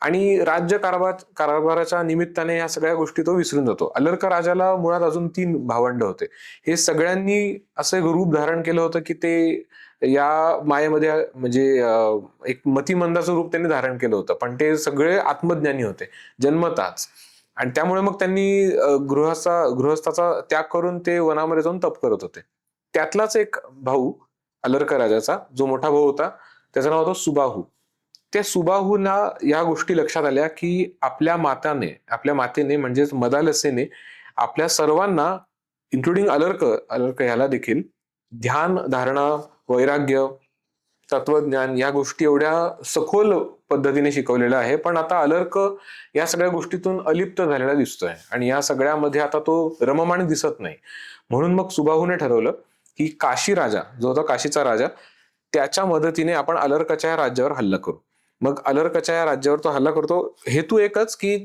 आणि राज्य कारभाराच्या निमित्ताने या सगळ्या गोष्टी तो विसरून जातो. अलर्क राजाला मुळात अजून 3 भावंड होते. हे सगळ्यांनी असं रूप धारण केलं होतं की ते या मायेमध्ये म्हणजे एक मतिमंदाचं रूप त्यांनी धारण केलं होतं, पण ते सगळे आत्मज्ञानी होते जन्मताच. आणि त्यामुळे मग त्यांनी गृहस्थाचा त्याग करून ते वनामध्ये जाऊन तप करत होते. त्यातलाच एक भाऊ अलर्क राजाचा, जो मोठा भाऊ होता, त्याचं नाव होतं सुबाहू. त्या सुबाहूला या गोष्टी लक्षात आल्या की आपल्या मातेने म्हणजेच मदालसेने आपल्या सर्वांना इन्क्लुडिंग अलर्क ह्याला देखील ध्यान, धारणा, वैराग्य, तत्वज्ञान या गोष्टी एवढ्या सखोल पद्धतीने शिकवलेल्या आहे, पण आता अलर्क या सगळ्या गोष्टीतून अलिप्त झालेला दिसतोय आणि या सगळ्यामध्ये आता तो रममाण दिसत नाही. म्हणून मग सुबाहूने ठरवलं की काशी राजा जो होता, काशीचा राजा, त्याच्या मदतीने आपण अलर्कच्या या राज्यावर हल्ला करू. मग अलर्कच्या या राज्यावर तो हल्ला करतो. हेतू एकच की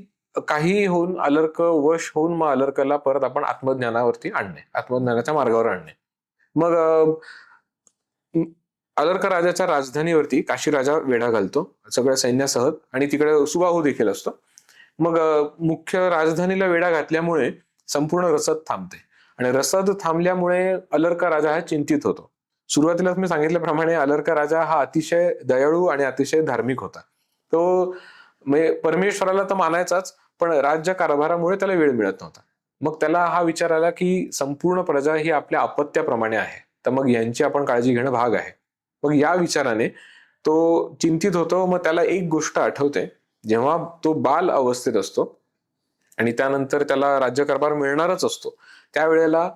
काही होऊन अलर्क वश होऊन मग अलर्कला परत आपण आत्मज्ञानावरती आणणे, आत्मज्ञानाच्या मार्गावर आणणे. मग अलर्क राजाच्या राजधानीवरती काशी राजा वेढा घालतो सगळ्या सैन्यासह आणि तिकडे सुबाहू देखील असतो. मग मुख्य राजधानीला वेढा घातल्यामुळे संपूर्ण रसद थांबते आणि रसद थांबल्यामुळे अलर्क राजा हा चिंतित होतो. सुरुवातीलाच मी सांगितल्याप्रमाणे अलर्क राजा हा अतिशय दयाळू आणि अतिशय धार्मिक होता. तो म्हणजे परमेश्वराला तर मानायचाच, पण राज्य कारभारामुळे त्याला वेळ मिळत नव्हता. मग त्याला हा विचार आला की संपूर्ण प्रजा ही आपल्या अपत्याप्रमाणे आहे, तर मग यांची आपण काळजी घेणं भाग आहे. मग या विचाराने तो चिंतित होतो. मग त्याला एक गोष्ट आठवते, जेव्हा तो बाल अवस्थेत असतो आणि त्यानंतर त्याला राज्यकारभार मिळणारच असतो, त्यावेळेला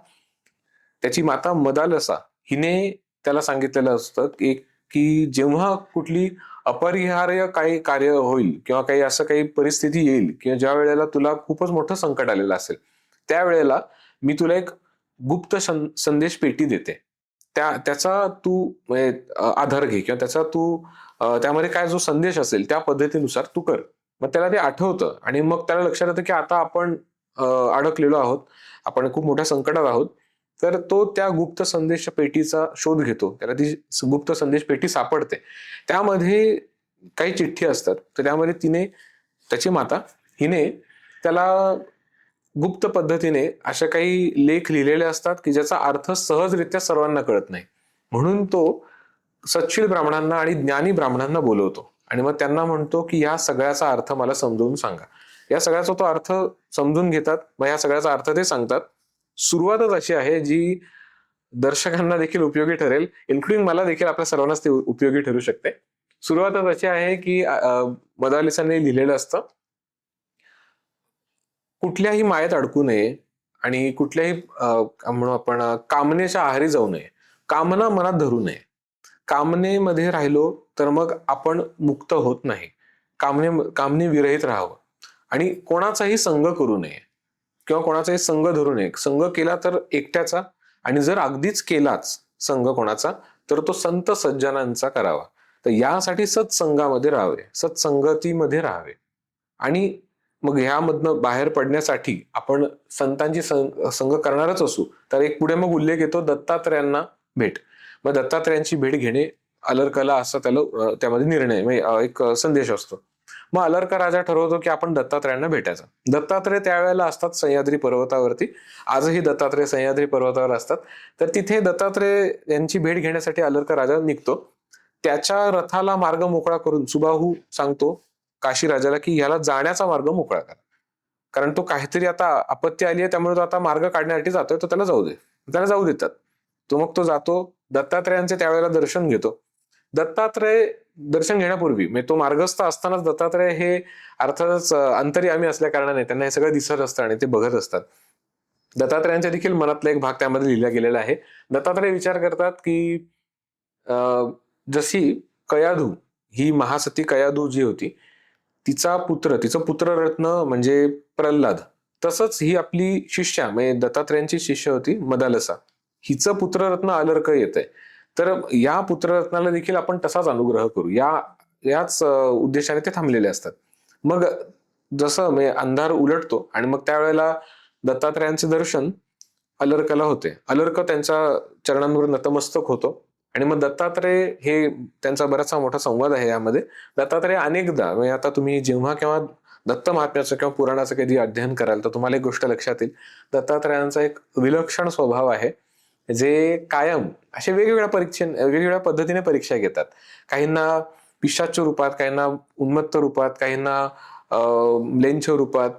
त्याची माता मदालसा हिने त्याला सांगितलेलं असतं की जेव्हा कुठली अपरिहार्य काही कार्य होईल किंवा काही असं काही परिस्थिती येईल किंवा ज्या वेळेला तुला खूपच मोठं संकट आलेलं असेल, त्यावेळेला मी तुला एक गुप्त संदेश पेटी देते त्याचा तू म्हणजे आधार घे किंवा त्याचा तू त्यामध्ये काय जो संदेश असेल त्या पद्धतीनुसार तू कर. मग त्याला ते आठवतं आणि मग त्याला लक्षात येतं की आता आपण अडकलेलो आहोत, आपण खूप मोठ्या संकटात आहोत. तर तो त्या गुप्त संदेश पेटीचा शोध घेतो, त्याला ती गुप्त संदेश पेटी सापडते. त्यामध्ये काही चिठ्ठी असतात, तर त्यामध्ये त्याची माता हिने त्याला गुप्त पद्धतीने अशा काही लेख लिहिलेले असतात की ज्याचा अर्थ सहजरित्या सर्वांना कळत नाही. म्हणून तो सच्शील ब्राह्मणांना आणि ज्ञानी ब्राह्मणांना बोलवतो आणि मग त्यांना म्हणतो की या सगळ्याचा अर्थ मला समजावून सांगा. या सगळ्याचा तो अर्थ समजून घेतात, मग या सगळ्याचा अर्थ ते सांगतात. सुरुवातच अशी आहे जी दर्शकांना देखील उपयोगी ठरेल, इन्क्लुडिंग मला देखील, आपल्या सर्वांनाच ते उपयोगी ठरू शकते. सुरुवातच अशी आहे की मदालिसांनी लिहिलेलं असतं, कुठल्याही मायेत अडकू नये आणि कुठल्याही म्हणू आपण कामनेच्या आहारी जाऊ नये, कामना मनात धरू नये. कामनेमध्ये राहिलो तर मग आपण मुक्त होत नाही. कामने विरहित राहावं आणि कोणाचाही संग करू नये किंवा कोणाचाही संग धरू नये. संग केला तर एकट्याचा, आणि जर अगदीच केलाच संग कोणाचा तर तो संत सज्जनांचा करावा. तर यासाठी सत्संगामध्ये राहावे, सत्संगतीमध्ये राहावे. आणि मग ह्यामधनं बाहेर पडण्यासाठी आपण संतांची संग करणारच असू तर एक पुढे मग उल्लेख येतो दत्तात्रयांना भेट. मग दत्तात्रयांची भेट घेणे अलर्काला असा त्याला त्यामध्ये निर्णय म्हणजे एक संदेश असतो. मग अलर्का राजा ठरवतो की आपण दत्तात्रयांना भेटायचं. दत्तात्रय त्यावेळेला असतात सह्याद्री पर्वतावरती, आजही दत्तात्रय सह्याद्री पर्वतावर असतात. तर तिथे दत्तात्रय यांची भेट घेण्यासाठी अलर्का राजा निघतो. त्याच्या रथाला मार्ग मोकळा करून सुबाहू सांगतो काशी राजाला की ह्याला जाण्याचा मार्ग मोकळा करा, कारण तो काहीतरी आता आपत्ती आली आहे, त्यामुळे तो आता मार्ग काढण्यासाठी जातोय, तो त्याला जाऊ दे. त्याला जाऊ देतात. तो जातो, दत्तात्रयांचे त्यावेळेला दर्शन घेतो. दत्तात्रय दर्शन घेण्यापूर्वी म्हणजे तो मार्गस्थ असतानाच दत्तात्रय हे अर्थातच अंतर्यामी असल्या कारणाने त्यांना हे सगळं दिसत असतं आणि ते बघत असतात. दत्तात्रयांच्या देखील मनातला एक भाग त्यामध्ये लिहिला गेलेला आहे. दत्तात्रय विचार करतात की जशी कयाधू, ही महासती कयाधू जी होती, तिचं पुत्ररत्न म्हणजे प्रल्हाद, तसंच ही आपली शिष्या म्हणजे दत्तात्रयांची शिष्य होती मदालसा, हिचं पुत्ररत्न अलर्क येतंय. तर या पुत्ररत्नाला देखील आपण तसाच अनुग्रह करू, याच उद्देशाने ते थांबलेले असतात. मग जसं म्हणजे अंधार उलटतो आणि मग त्यावेळेला दत्तात्रयांचे दर्शन अलर्काला होते. अलर्क त्यांच्या चरणांवर नतमस्तक होतो आणि मग दत्तात्रय हे त्यांचा बराचसा मोठा संवाद आहे यामध्ये. दत्तात्रय अनेकदा म्हणजे आता तुम्ही जेव्हा केव्हा दत्त महात्म्याचं किंवा पुराणाचं कधी अध्ययन कराल तर तुम्हाला एक गोष्ट लक्षात येईल, दत्तात्रयांचा एक विलक्षण स्वभाव आहे, जे कायम असे वेगवेगळ्या पद्धतीने परीक्षा घेतात. काहींना पिशाच्य रूपात, काहींना उन्मत्त रूपात, काहींना लेंच्या रूपात,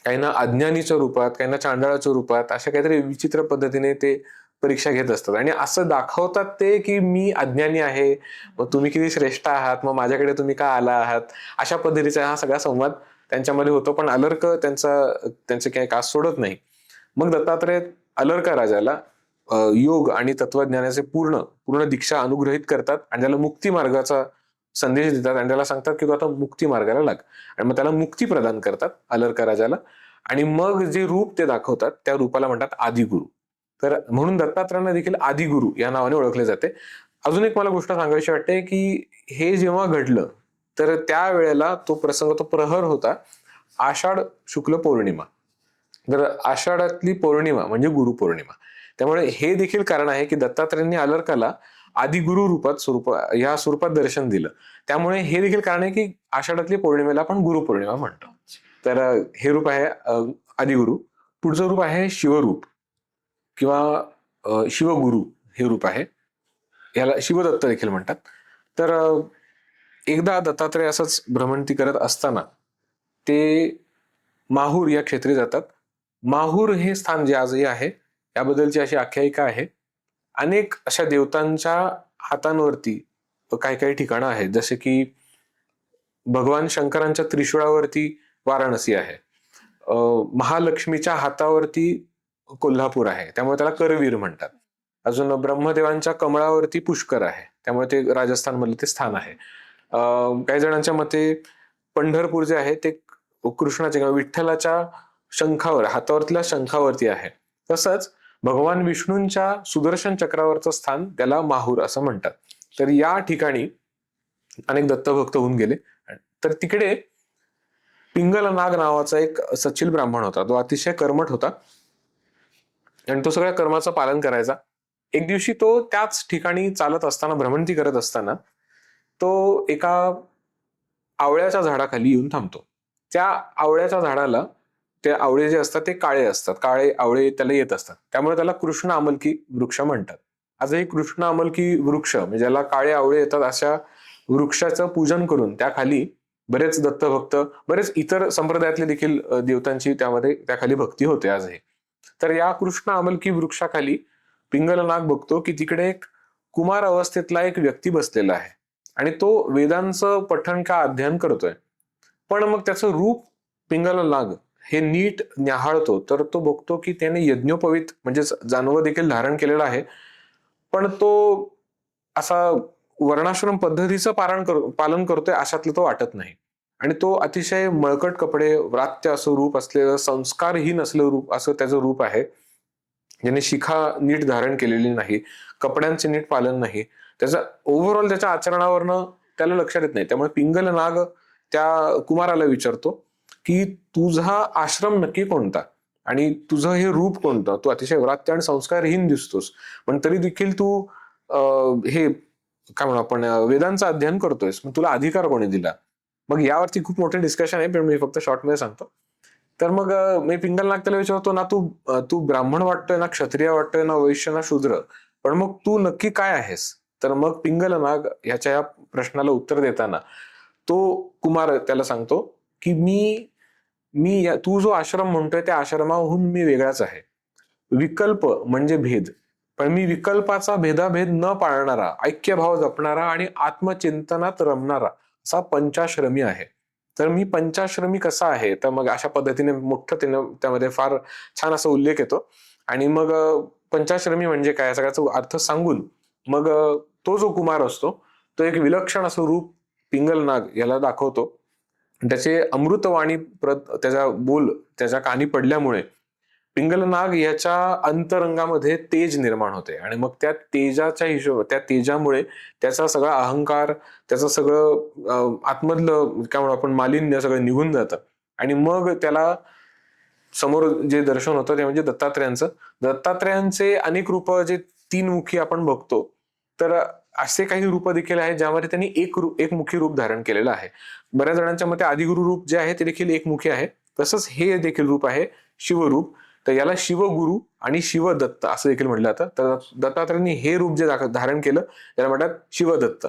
काहींना अज्ञानीच्या रूपात, काहींना चांडाळाच्या रूपात, अशा काहीतरी विचित्र पद्धतीने ते परीक्षा घेत असतात आणि असं दाखवतात ते की मी अज्ञानी आहे, मग तुम्ही किती श्रेष्ठ आहात, मग माझ्याकडे तुम्ही का आला आहात, अशा पद्धतीचा हा सगळा संवाद त्यांच्यामध्ये होतो. पण अलर्क त्यांचे काही कास सोडत नाही. मग दत्तात्रय अलर्का राजाला योग आणि तत्वज्ञानाचे पूर्ण दीक्षा अनुग्रहित करतात आणि त्याला मुक्ती मार्गाचा संदेश देतात आणि त्याला सांगतात की तू आता मुक्ती मार्गाला लाग, आणि मग त्याला मुक्ती प्रदान करतात अलर्का राजाला. आणि मग जे रूप ते दाखवतात त्या रूपाला म्हणतात आदिगुरु. तर म्हणून दत्तात्रयांना देखील आदिगुरु या नावाने ओळखले जाते. अजून एक मला गोष्ट सांगायची वाटते की हे जेव्हा घडलं तर त्यावेळेला तो प्रसंग, तो प्रहर होता आषाढ शुक्ल पौर्णिमा. तर आषाढातली पौर्णिमा म्हणजे गुरुपौर्णिमा. त्यामुळे हे देखील कारण आहे की दत्तात्रयांनी अलर्काला आदिगुरु या स्वरूपात दर्शन दिलं. त्यामुळे हे देखील कारण आहे की आषाढातली पौर्णिमेला आपण गुरुपौर्णिमा म्हणतो. तर हे रूप आहे आदिगुरु. पुढचं रूप आहे शिवरूप किंवा शिवगुरु हे रूप आहे, याला शिवदत्त देखील म्हणतात. तर एकदा दत्तात्रय असंच भ्रमंती करत असताना ते माहूर या क्षेत्री जातात. माहूर हे स्थान जे आजही आहे याबद्दलची अशी आख्यायिका आहे. अनेक अशा देवतांच्या हातांवरती काही काही ठिकाणं आहेत, जसे की भगवान शंकरांच्या त्रिशूळावरती वाराणसी आहे, महालक्ष्मीच्या हातावरती कोल्हापूर आहे, त्यामुळे त्याला करवीर म्हणतात. अजून ब्रह्मदेवांच्या कमळावरती पुष्कर आहे, त्यामुळे ते राजस्थान मधलं ते स्थान आहे. काही जणांच्या मते पंढरपूर जे आहे ते कृष्णाच्या किंवा विठ्ठलाच्या हातावरतल्या शंखावरती आहे. तसंच भगवान विष्णूंच्या सुदर्शन चक्रावरचं स्थान त्याला माहूर असं म्हणतात. तर या ठिकाणी अनेक दत्तभक्त होऊन गेले. तर तिकडे पिंगल नाग नावाचा एक सचिल ब्राह्मण होता. तो अतिशय कर्मठ होता आणि तो सगळ्या कर्माचं पालन करायचा. एक दिवशी तो त्याच ठिकाणी चालत असताना, भ्रमंती करत असताना, तो एका आवळ्याच्या झाडाखाली येऊन थांबतो. त्या आवळ्याच्या झाडाला, ते आवळे जे असतात ते काळे असतात, काळे आवळे त्याला येत असतात, त्यामुळे त्याला कृष्ण आमलकी वृक्ष म्हणतात. आजही कृष्ण आमलकी वृक्ष म्हणजे ज्याला काळे आवळे येतात अशा वृक्षाचं पूजन करून त्याखाली बरेच दत्तभक्त, बरेच इतर संप्रदायातले देखील देवतांची त्याखाली भक्ती होते आजही. तर या कृष्ण आमलकी वृक्षाखाली पिंगलनाग बघतो की तिकडे एक कुमार अवस्थेतला एक व्यक्ती बसलेला आहे आणि तो वेदांचं पठण का अध्ययन करतोय. पण मग त्याचं रूप पिंगलनाग हे नीट न्याहाळतो तर तो बघतो की त्याने यज्ञोपवीत म्हणजे जानवं देखील धारण केलेलं आहे, पण तो असा वर्णाश्रम पद्धतीचं पालन करतोय अशातलं तो वाटत नाही. आणि तो अतिशय मळकट कपडे, व्रात्य असं रूप असलेलं, संस्कारहीन असलं रूप, असं त्याचं रूप आहे, ज्याने शिखा नीट धारण केलेली नाही, कपड्यांचे नीट पालन नाही, त्याचा ओव्हरऑल त्याच्या आचरणावरनं त्याला लक्षात येत नाही. त्यामुळे पिंगल नाग त्या कुमाराला विचारतो की तुझा आश्रम नक्की कोणता आणि तुझं हे रूप कोणतं, तू अतिशय व्रात्य आणि संस्कारहीन दिसतोस, पण तरी देखील तू हे काय म्हणू आपण वेदांचं अध्ययन करतोयस, मग तुला अधिकार कोणी दिला. मग यावरती खूप मोठे डिस्कशन आहे, पण मी फक्त शॉर्ट मध्ये सांगतो. तर मग मी पिंगलनाग त्याला विचारतो ना, तू ब्राह्मण वाटतोय ना, क्षत्रिय वाटतोय ना, वैश्य ना, शूद्र, पण मग तू नक्की काय आहेस. तर मग पिंगलनाग ह्याच्या या प्रश्नाला उत्तर देताना तो कुमार त्याला सांगतो की तू जो आश्रम म्हणतोय त्या आश्रमाहून मी वेगळाच आहे. विकल्प म्हणजे भेद, पण मी विकल्पाचा भेदाभेद न पाळणारा, ऐक्यभाव जपणारा आणि आत्मचिंतनात रमणारा असा पंचाश्रमी आहे. तर मी पंचाश्रमी कसा आहे, तर मग अशा पद्धतीने मोठं त्यामध्ये फार छान असा उल्लेख येतो. आणि मग पंचाश्रमी म्हणजे काय सगळ्याचा अर्थ सांगून मग तो जो कुमार असतो तो एक विलक्षण असं रूप पिंगलनाग याला दाखवतो. त्याचे अमृतवाणी त्याचा बोल त्याच्या कानी पडल्यामुळे पिंगलनाग याच्या अंतरंगामध्ये तेज निर्माण होते आणि मग त्या तेजामुळे त्याचा सगळा अहंकार, त्याचं सगळं आतमधलं काय म्हणू आपण मालिन्य सगळं निघून जातं. आणि मग त्याला समोर जे दर्शन होतं ते म्हणजे दत्तात्रयांचे अनेक रूप, जे 3 मुखी आपण बघतो, तर असे काही रूप देखील आहेत ज्यामध्ये त्यांनी एक मुखी रूप धारण केलेलं आहे. बऱ्याच जणांच्या मते आदिगुरु रूप जे आहे ते देखील एक मुखी आहे. तसंच हे देखील रूप आहे शिवरूप. तर याला शिवगुरु आणि शिवदत्त असं देखील म्हटलं जातं. तर दत्तात्रयांनी हे रूप जे धारण केलं त्याला म्हणतात शिवदत्त.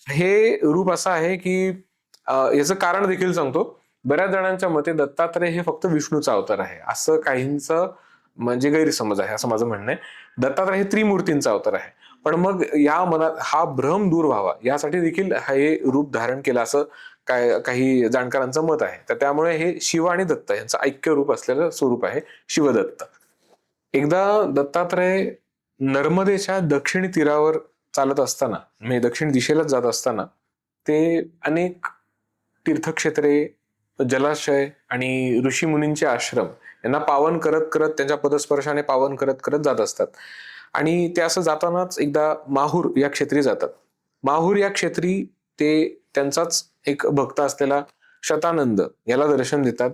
हे रूप असं आहे की याचं कारण देखील सांगतो. बऱ्याच जणांच्या मते दत्तात्रय हे फक्त विष्णूचा अवतार आहे असं काहींचं म्हणजे गैरसमज आहे, असं माझं म्हणणं आहे. दत्तात्रय हे त्रिमूर्तींचा अवतार आहे. पण मग या मनात हा भ्रम दूर व्हावा यासाठी देखील हे रूप धारण केलं असं काही जाणकारांचं मत आहे. तर त्यामुळे हे शिव आणि दत्त यांचं ऐक्य रूप असलेलं स्वरूप आहे शिवदत्त. एकदा दत्तात्रय नर्मदेच्या दक्षिणी तीरावर चालत असताना, म्हणजे दक्षिण दिशेलाच जात असताना, ते अनेक तीर्थक्षेत्रे, जलाशय आणि ऋषीमुनींचे आश्रम यांना पावन करत करत, त्यांच्या पदस्पर्शाने पावन करत करत जात असतात. आणि ते असं जातानाच एकदा माहूर या क्षेत्री जातात. माहूर या क्षेत्री ते त्यांचाच एक भक्त असलेला शतानंद याला दर्शन देतात,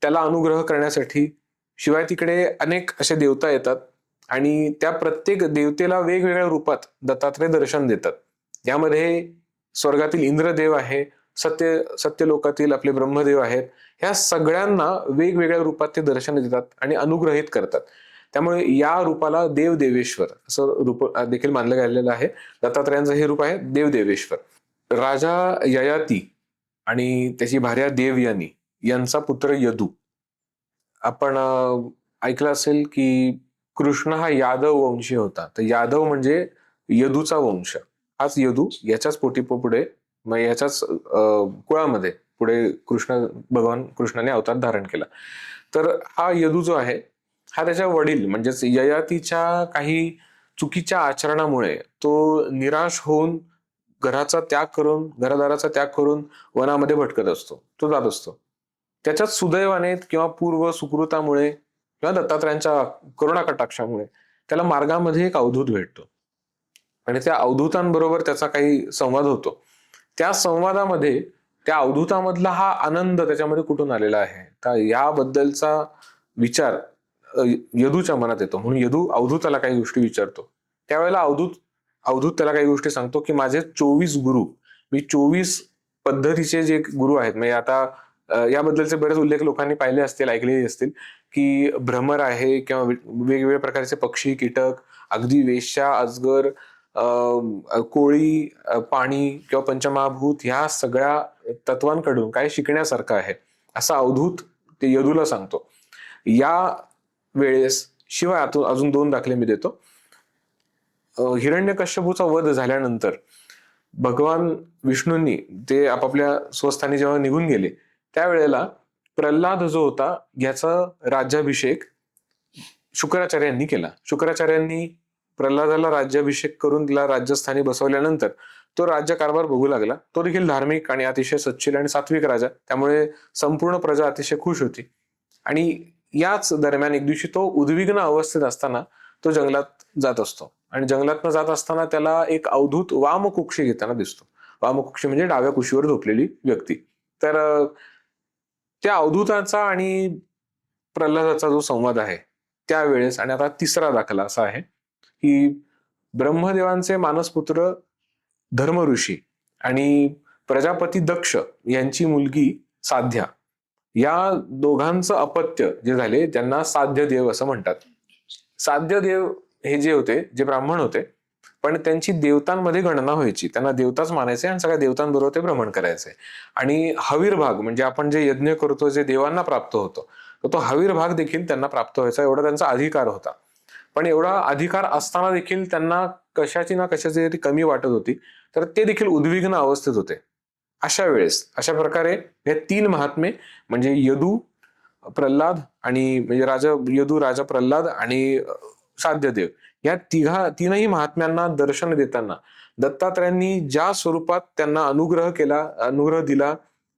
त्याला अनुग्रह करण्यासाठी. शिवाय तिकडे अनेक असे देवता येतात आणि त्या प्रत्येक देवतेला वेगवेगळ्या रूपात दत्तात्रय दर्शन देतात. यामध्ये स्वर्गातील इंद्रदेव आहे, सत्यलोकातील आपले ब्रह्मदेव आहेत. ह्या सगळ्यांना वेगवेगळ्या रूपात ते दर्शन देतात आणि अनुग्रहित करतात. त्यामुळे या रूपाला देवदेवेश्वर असं रूप देखील मानलं गेलेलं आहे. दत्तात्रयांचं हे रूप आहे देवदेवेश्वर. राजा ययाती आणि त्याची भार्या देवयानी यांचा पुत्र यदू. आपण ऐकलं असेल की कृष्ण हा यादव वंशी होता. तर यादव म्हणजे यदूचा वंश. हाच यदू, याच्याच पुढे मग याच्याच कुळामध्ये पुढे भगवान कृष्णाने अवतार धारण केला. तर हा यदू जो आहे हा त्याच्या वडील म्हणजेच ययातीच्या काही चुकीच्या आचरणामुळे तो निराश होऊन घरादाराचा त्याग करून वनामध्ये भटकत असतो, तो जात असतो. त्याच्याच सुदैवाने किंवा पूर्व सुकृतामुळे किंवा दत्तात्रयांच्या करुणा कटाक्षामुळे त्याला मार्गामध्ये एक अवधूत भेटतो आणि त्या अवधूतांबरोबर त्याचा काही संवाद होतो. त्या संवादामध्ये त्या अवधूतामधला हा आनंद त्याच्यामध्ये कुठून आलेला आहे, तर याबद्दलचा विचार यदूच्या मनात येतो. म्हणून यदू अवधूताला काही गोष्टी विचारतो. त्यावेळेला अवधूत त्याला काही गोष्टी सांगतो की माझे 24 गुरु, मी 24 पद्धतीचे जे गुरु आहेत, म्हणजे आता याबद्दलचे बरेच उल्लेख लोकांनी पाहिले असतील, ऐकलेले असतील की भ्रमर आहे किंवा वेगवेगळ्या प्रकारचे पक्षी, कीटक, अगदी वेश्या, अजगर, कोळी, पाणी किंवा पंचमहाभूत, ह्या सगळ्या तत्वांकडून काय शिकण्यासारखं आहे असं अवधूत ते यदूला सांगतो. या वेळेस शिवाय अजून 2 दाखले मी देतो. हिरण्यकश्यपूचा वध झाल्यानंतर भगवान विष्णूंनी ते आपापल्या स्वस्थानी जेव्हा निघून गेले, त्यावेळेला प्रल्हाद जो होता याचा राज्याभिषेक शुक्राचार्यांनी केला. शुक्राचार्यांनी प्रल्हादाला राज्याभिषेक करून तिला राज्यस्थानी बसवल्यानंतर तो राज्यकारभार बघू लागला. तो देखील धार्मिक आणि अतिशय सच्शील आणि सात्विक राजा, त्यामुळे संपूर्ण प्रजा अतिशय खुश होती. आणि याच दरम्यान एक दिवशी तो उद्विग्न अवस्थेत असताना तो जंगलात जात असतो आणि जंगलातनं जात असताना त्याला एक अवधूत वामकुक्षी घेताना दिसतो. वामकुक्षी म्हणजे डाव्या कुशीवर झोपलेली व्यक्ती. तर त्या अवधूताचा आणि प्रल्हादाचा जो संवाद आहे त्यावेळेस, आणि आता 3रा दाखला असा आहे की ब्रह्मदेवांचे मानसपुत्र धर्म ऋषी आणि प्रजापती दक्ष यांची मुलगी साध्या, या दोघांचं अपत्य जे झाले त्यांना साध्य देव असं म्हणतात. साध्य देव हे जे होते, जे ब्राह्मण होते, पण त्यांची देवतांमध्ये गणना व्हायची, त्यांना देवताच मानायचे आणि सगळ्या देवतांबरोबर ते भ्रमण करायचे. आणि हवीर भाग म्हणजे आपण जे यज्ञ करतो, जे देवांना प्राप्त होतो, तर तो हवीर भाग देखील त्यांना प्राप्त व्हायचा, एवढा त्यांचा अधिकार होता. पण एवढा अधिकार असताना देखील त्यांना कशाची ना कशाची तरी कमी वाटत होती, तर ते देखील उद्विग्न अवस्थेत होते. अशा वेळेस अशा प्रकारे हे 3 महात्मे म्हणजे यदू, प्रल्हाद आणि म्हणजे यदू, राजा प्रल्हाद आणि साध्यदेव, या 3ही महात्म्यांना दर्शन देताना दत्तात्रयांनी ज्या स्वरूपात त्यांना अनुग्रह दिला,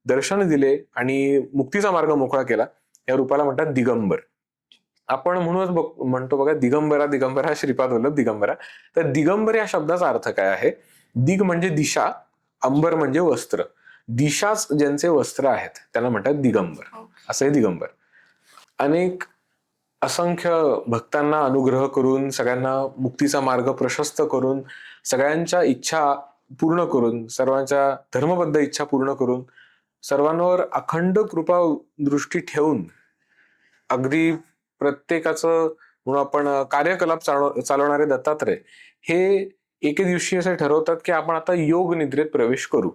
दर्शन दिले आणि मुक्तीचा मार्ग मोकळा केला, या रूपाला म्हणतात दिगंबर. आपण म्हणूनच म्हणतो बघा, दिगंबरा श्रीपाद वल्लभ दिगंबरा. तर दिगंबर या शब्दाचा अर्थ काय आहे? दिग म्हणजे दिशा, अंबर म्हणजे वस्त्र. दिशाच ज्यांचे वस्त्र आहेत त्यांना म्हणतात दिगंबर, असं हे दिगंबर. असंख्य भक्तांना अनुग्रह करून, सगळ्यांना मुक्तीचा मार्ग प्रशस्त करून, सगळ्यांच्या इच्छा पूर्ण करून, सर्वांच्या धर्मबद्ध इच्छा पूर्ण करून, सर्वांवर अखंड कृपा दृष्टी ठेवून, अगदी प्रत्येकाचं म्हणून आपण कार्यकलाप चालवणारे दत्तात्रय हे एके दिवशी असं ठरवतात की आपण आता योग निद्रेत प्रवेश करू.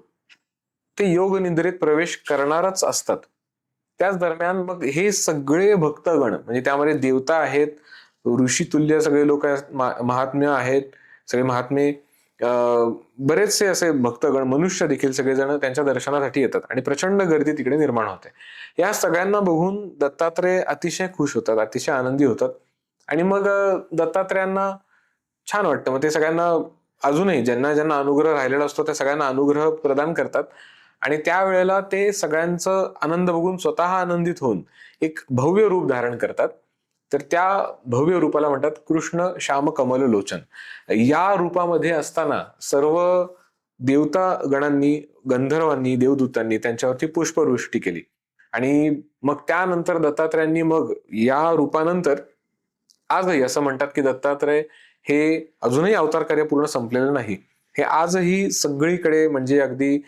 ते योग निद्रेत प्रवेश करणारच असतात. त्याच दरम्यान मग हे सगळे भक्तगण, म्हणजे त्यामध्ये देवता आहेत, ऋषितुल्य सगळे लोक महात्म्य आहेत, सगळे महात्मे, बरेचसे असे भक्तगण, मनुष्य देखील सगळेजण त्यांच्या दर्शनासाठी येतात आणि प्रचंड गर्दी तिकडे निर्माण होते. या सगळ्यांना बघून दत्तात्रय अतिशय खुश होतात, अतिशय आनंदी होतात. आणि मग दत्तात्रयांना छान वाटतं. मग ते सगळ्यांना अजूनही ज्यांना ज्यांना अनुग्रह राहिलेला असतो त्या सगळ्यांना अनुग्रह प्रदान करतात. आणि त्यावेळेला ते सगळ्यांचं आनंद बघून स्वतः आनंदित होऊन एक भव्य रूप धारण करतात. तर त्या भव्य रूपाला म्हणतात कृष्ण श्याम कमल लोचन. या रूपामध्ये असताना सर्व देवता गणांनी, गंधर्वांनी, देवदूतांनी त्यांच्यावरती पुष्पवृष्टी केली. आणि मग त्यानंतर दत्तात्रयांनी मग या रूपानंतर आजही असं म्हणतात की दत्तात्रय हे अजूनही अवतार कार्य पूर्ण संपलेलं नाही. हे आजही सगळीकडे, म्हणजे अगदी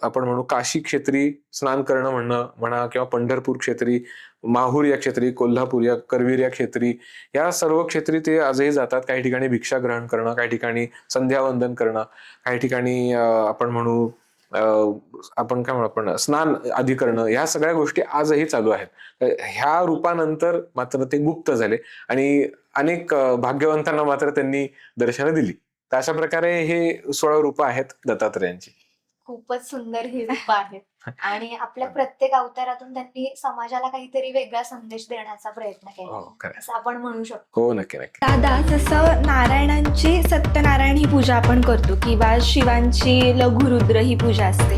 आपण म्हणू काशी क्षेत्री स्नान करणं म्हणा किंवा पंढरपूर क्षेत्री, माहूर या क्षेत्री, कोल्हापूर या, करवीर या क्षेत्री, या सर्व क्षेत्री ते आजही जातात. काही ठिकाणी भिक्षा ग्रहण करणं, काही ठिकाणी संध्यावंदन करणं, काही ठिकाणी आपण म्हणू आपण काय म्हणू आपण स्नान आदी करणं, ह्या सगळ्या गोष्टी आजही चालू आहेत. ह्या रूपानंतर मात्र ते गुप्त झाले आणि अनेक भाग्यवंतांना मात्र त्यांनी दर्शनं दिली. तर अशा प्रकारे हे 16 रूप आहेत दत्तात्रयांची. खूपच सुंदर ही रूप आहेत आणि आपल्या प्रत्येक अवतारातून त्यांनी समाजाला काहीतरी वेगळा संदेश देण्याचा प्रयत्न केला, असं आपण म्हणू शकतो. हो, नक्की नक्की. दादा, जसं नारायणांची सत्यनारायण ही पूजा आपण करतो किंवा शिवांची लघुरुद्र ही पूजा असते,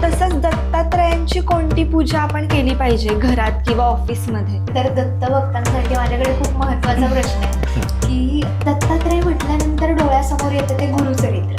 तसंच दत्तात्रयांची कोणती पूजा आपण केली पाहिजे घरात किंवा ऑफिसमध्ये? तर दत्त भक्तांसाठी माझ्याकडे खूप महत्वाचा प्रश्न आहे की की दत्तात्रय म्हटल्यानंतर डोळ्यासमोर येतं ते गुरुचरित्र.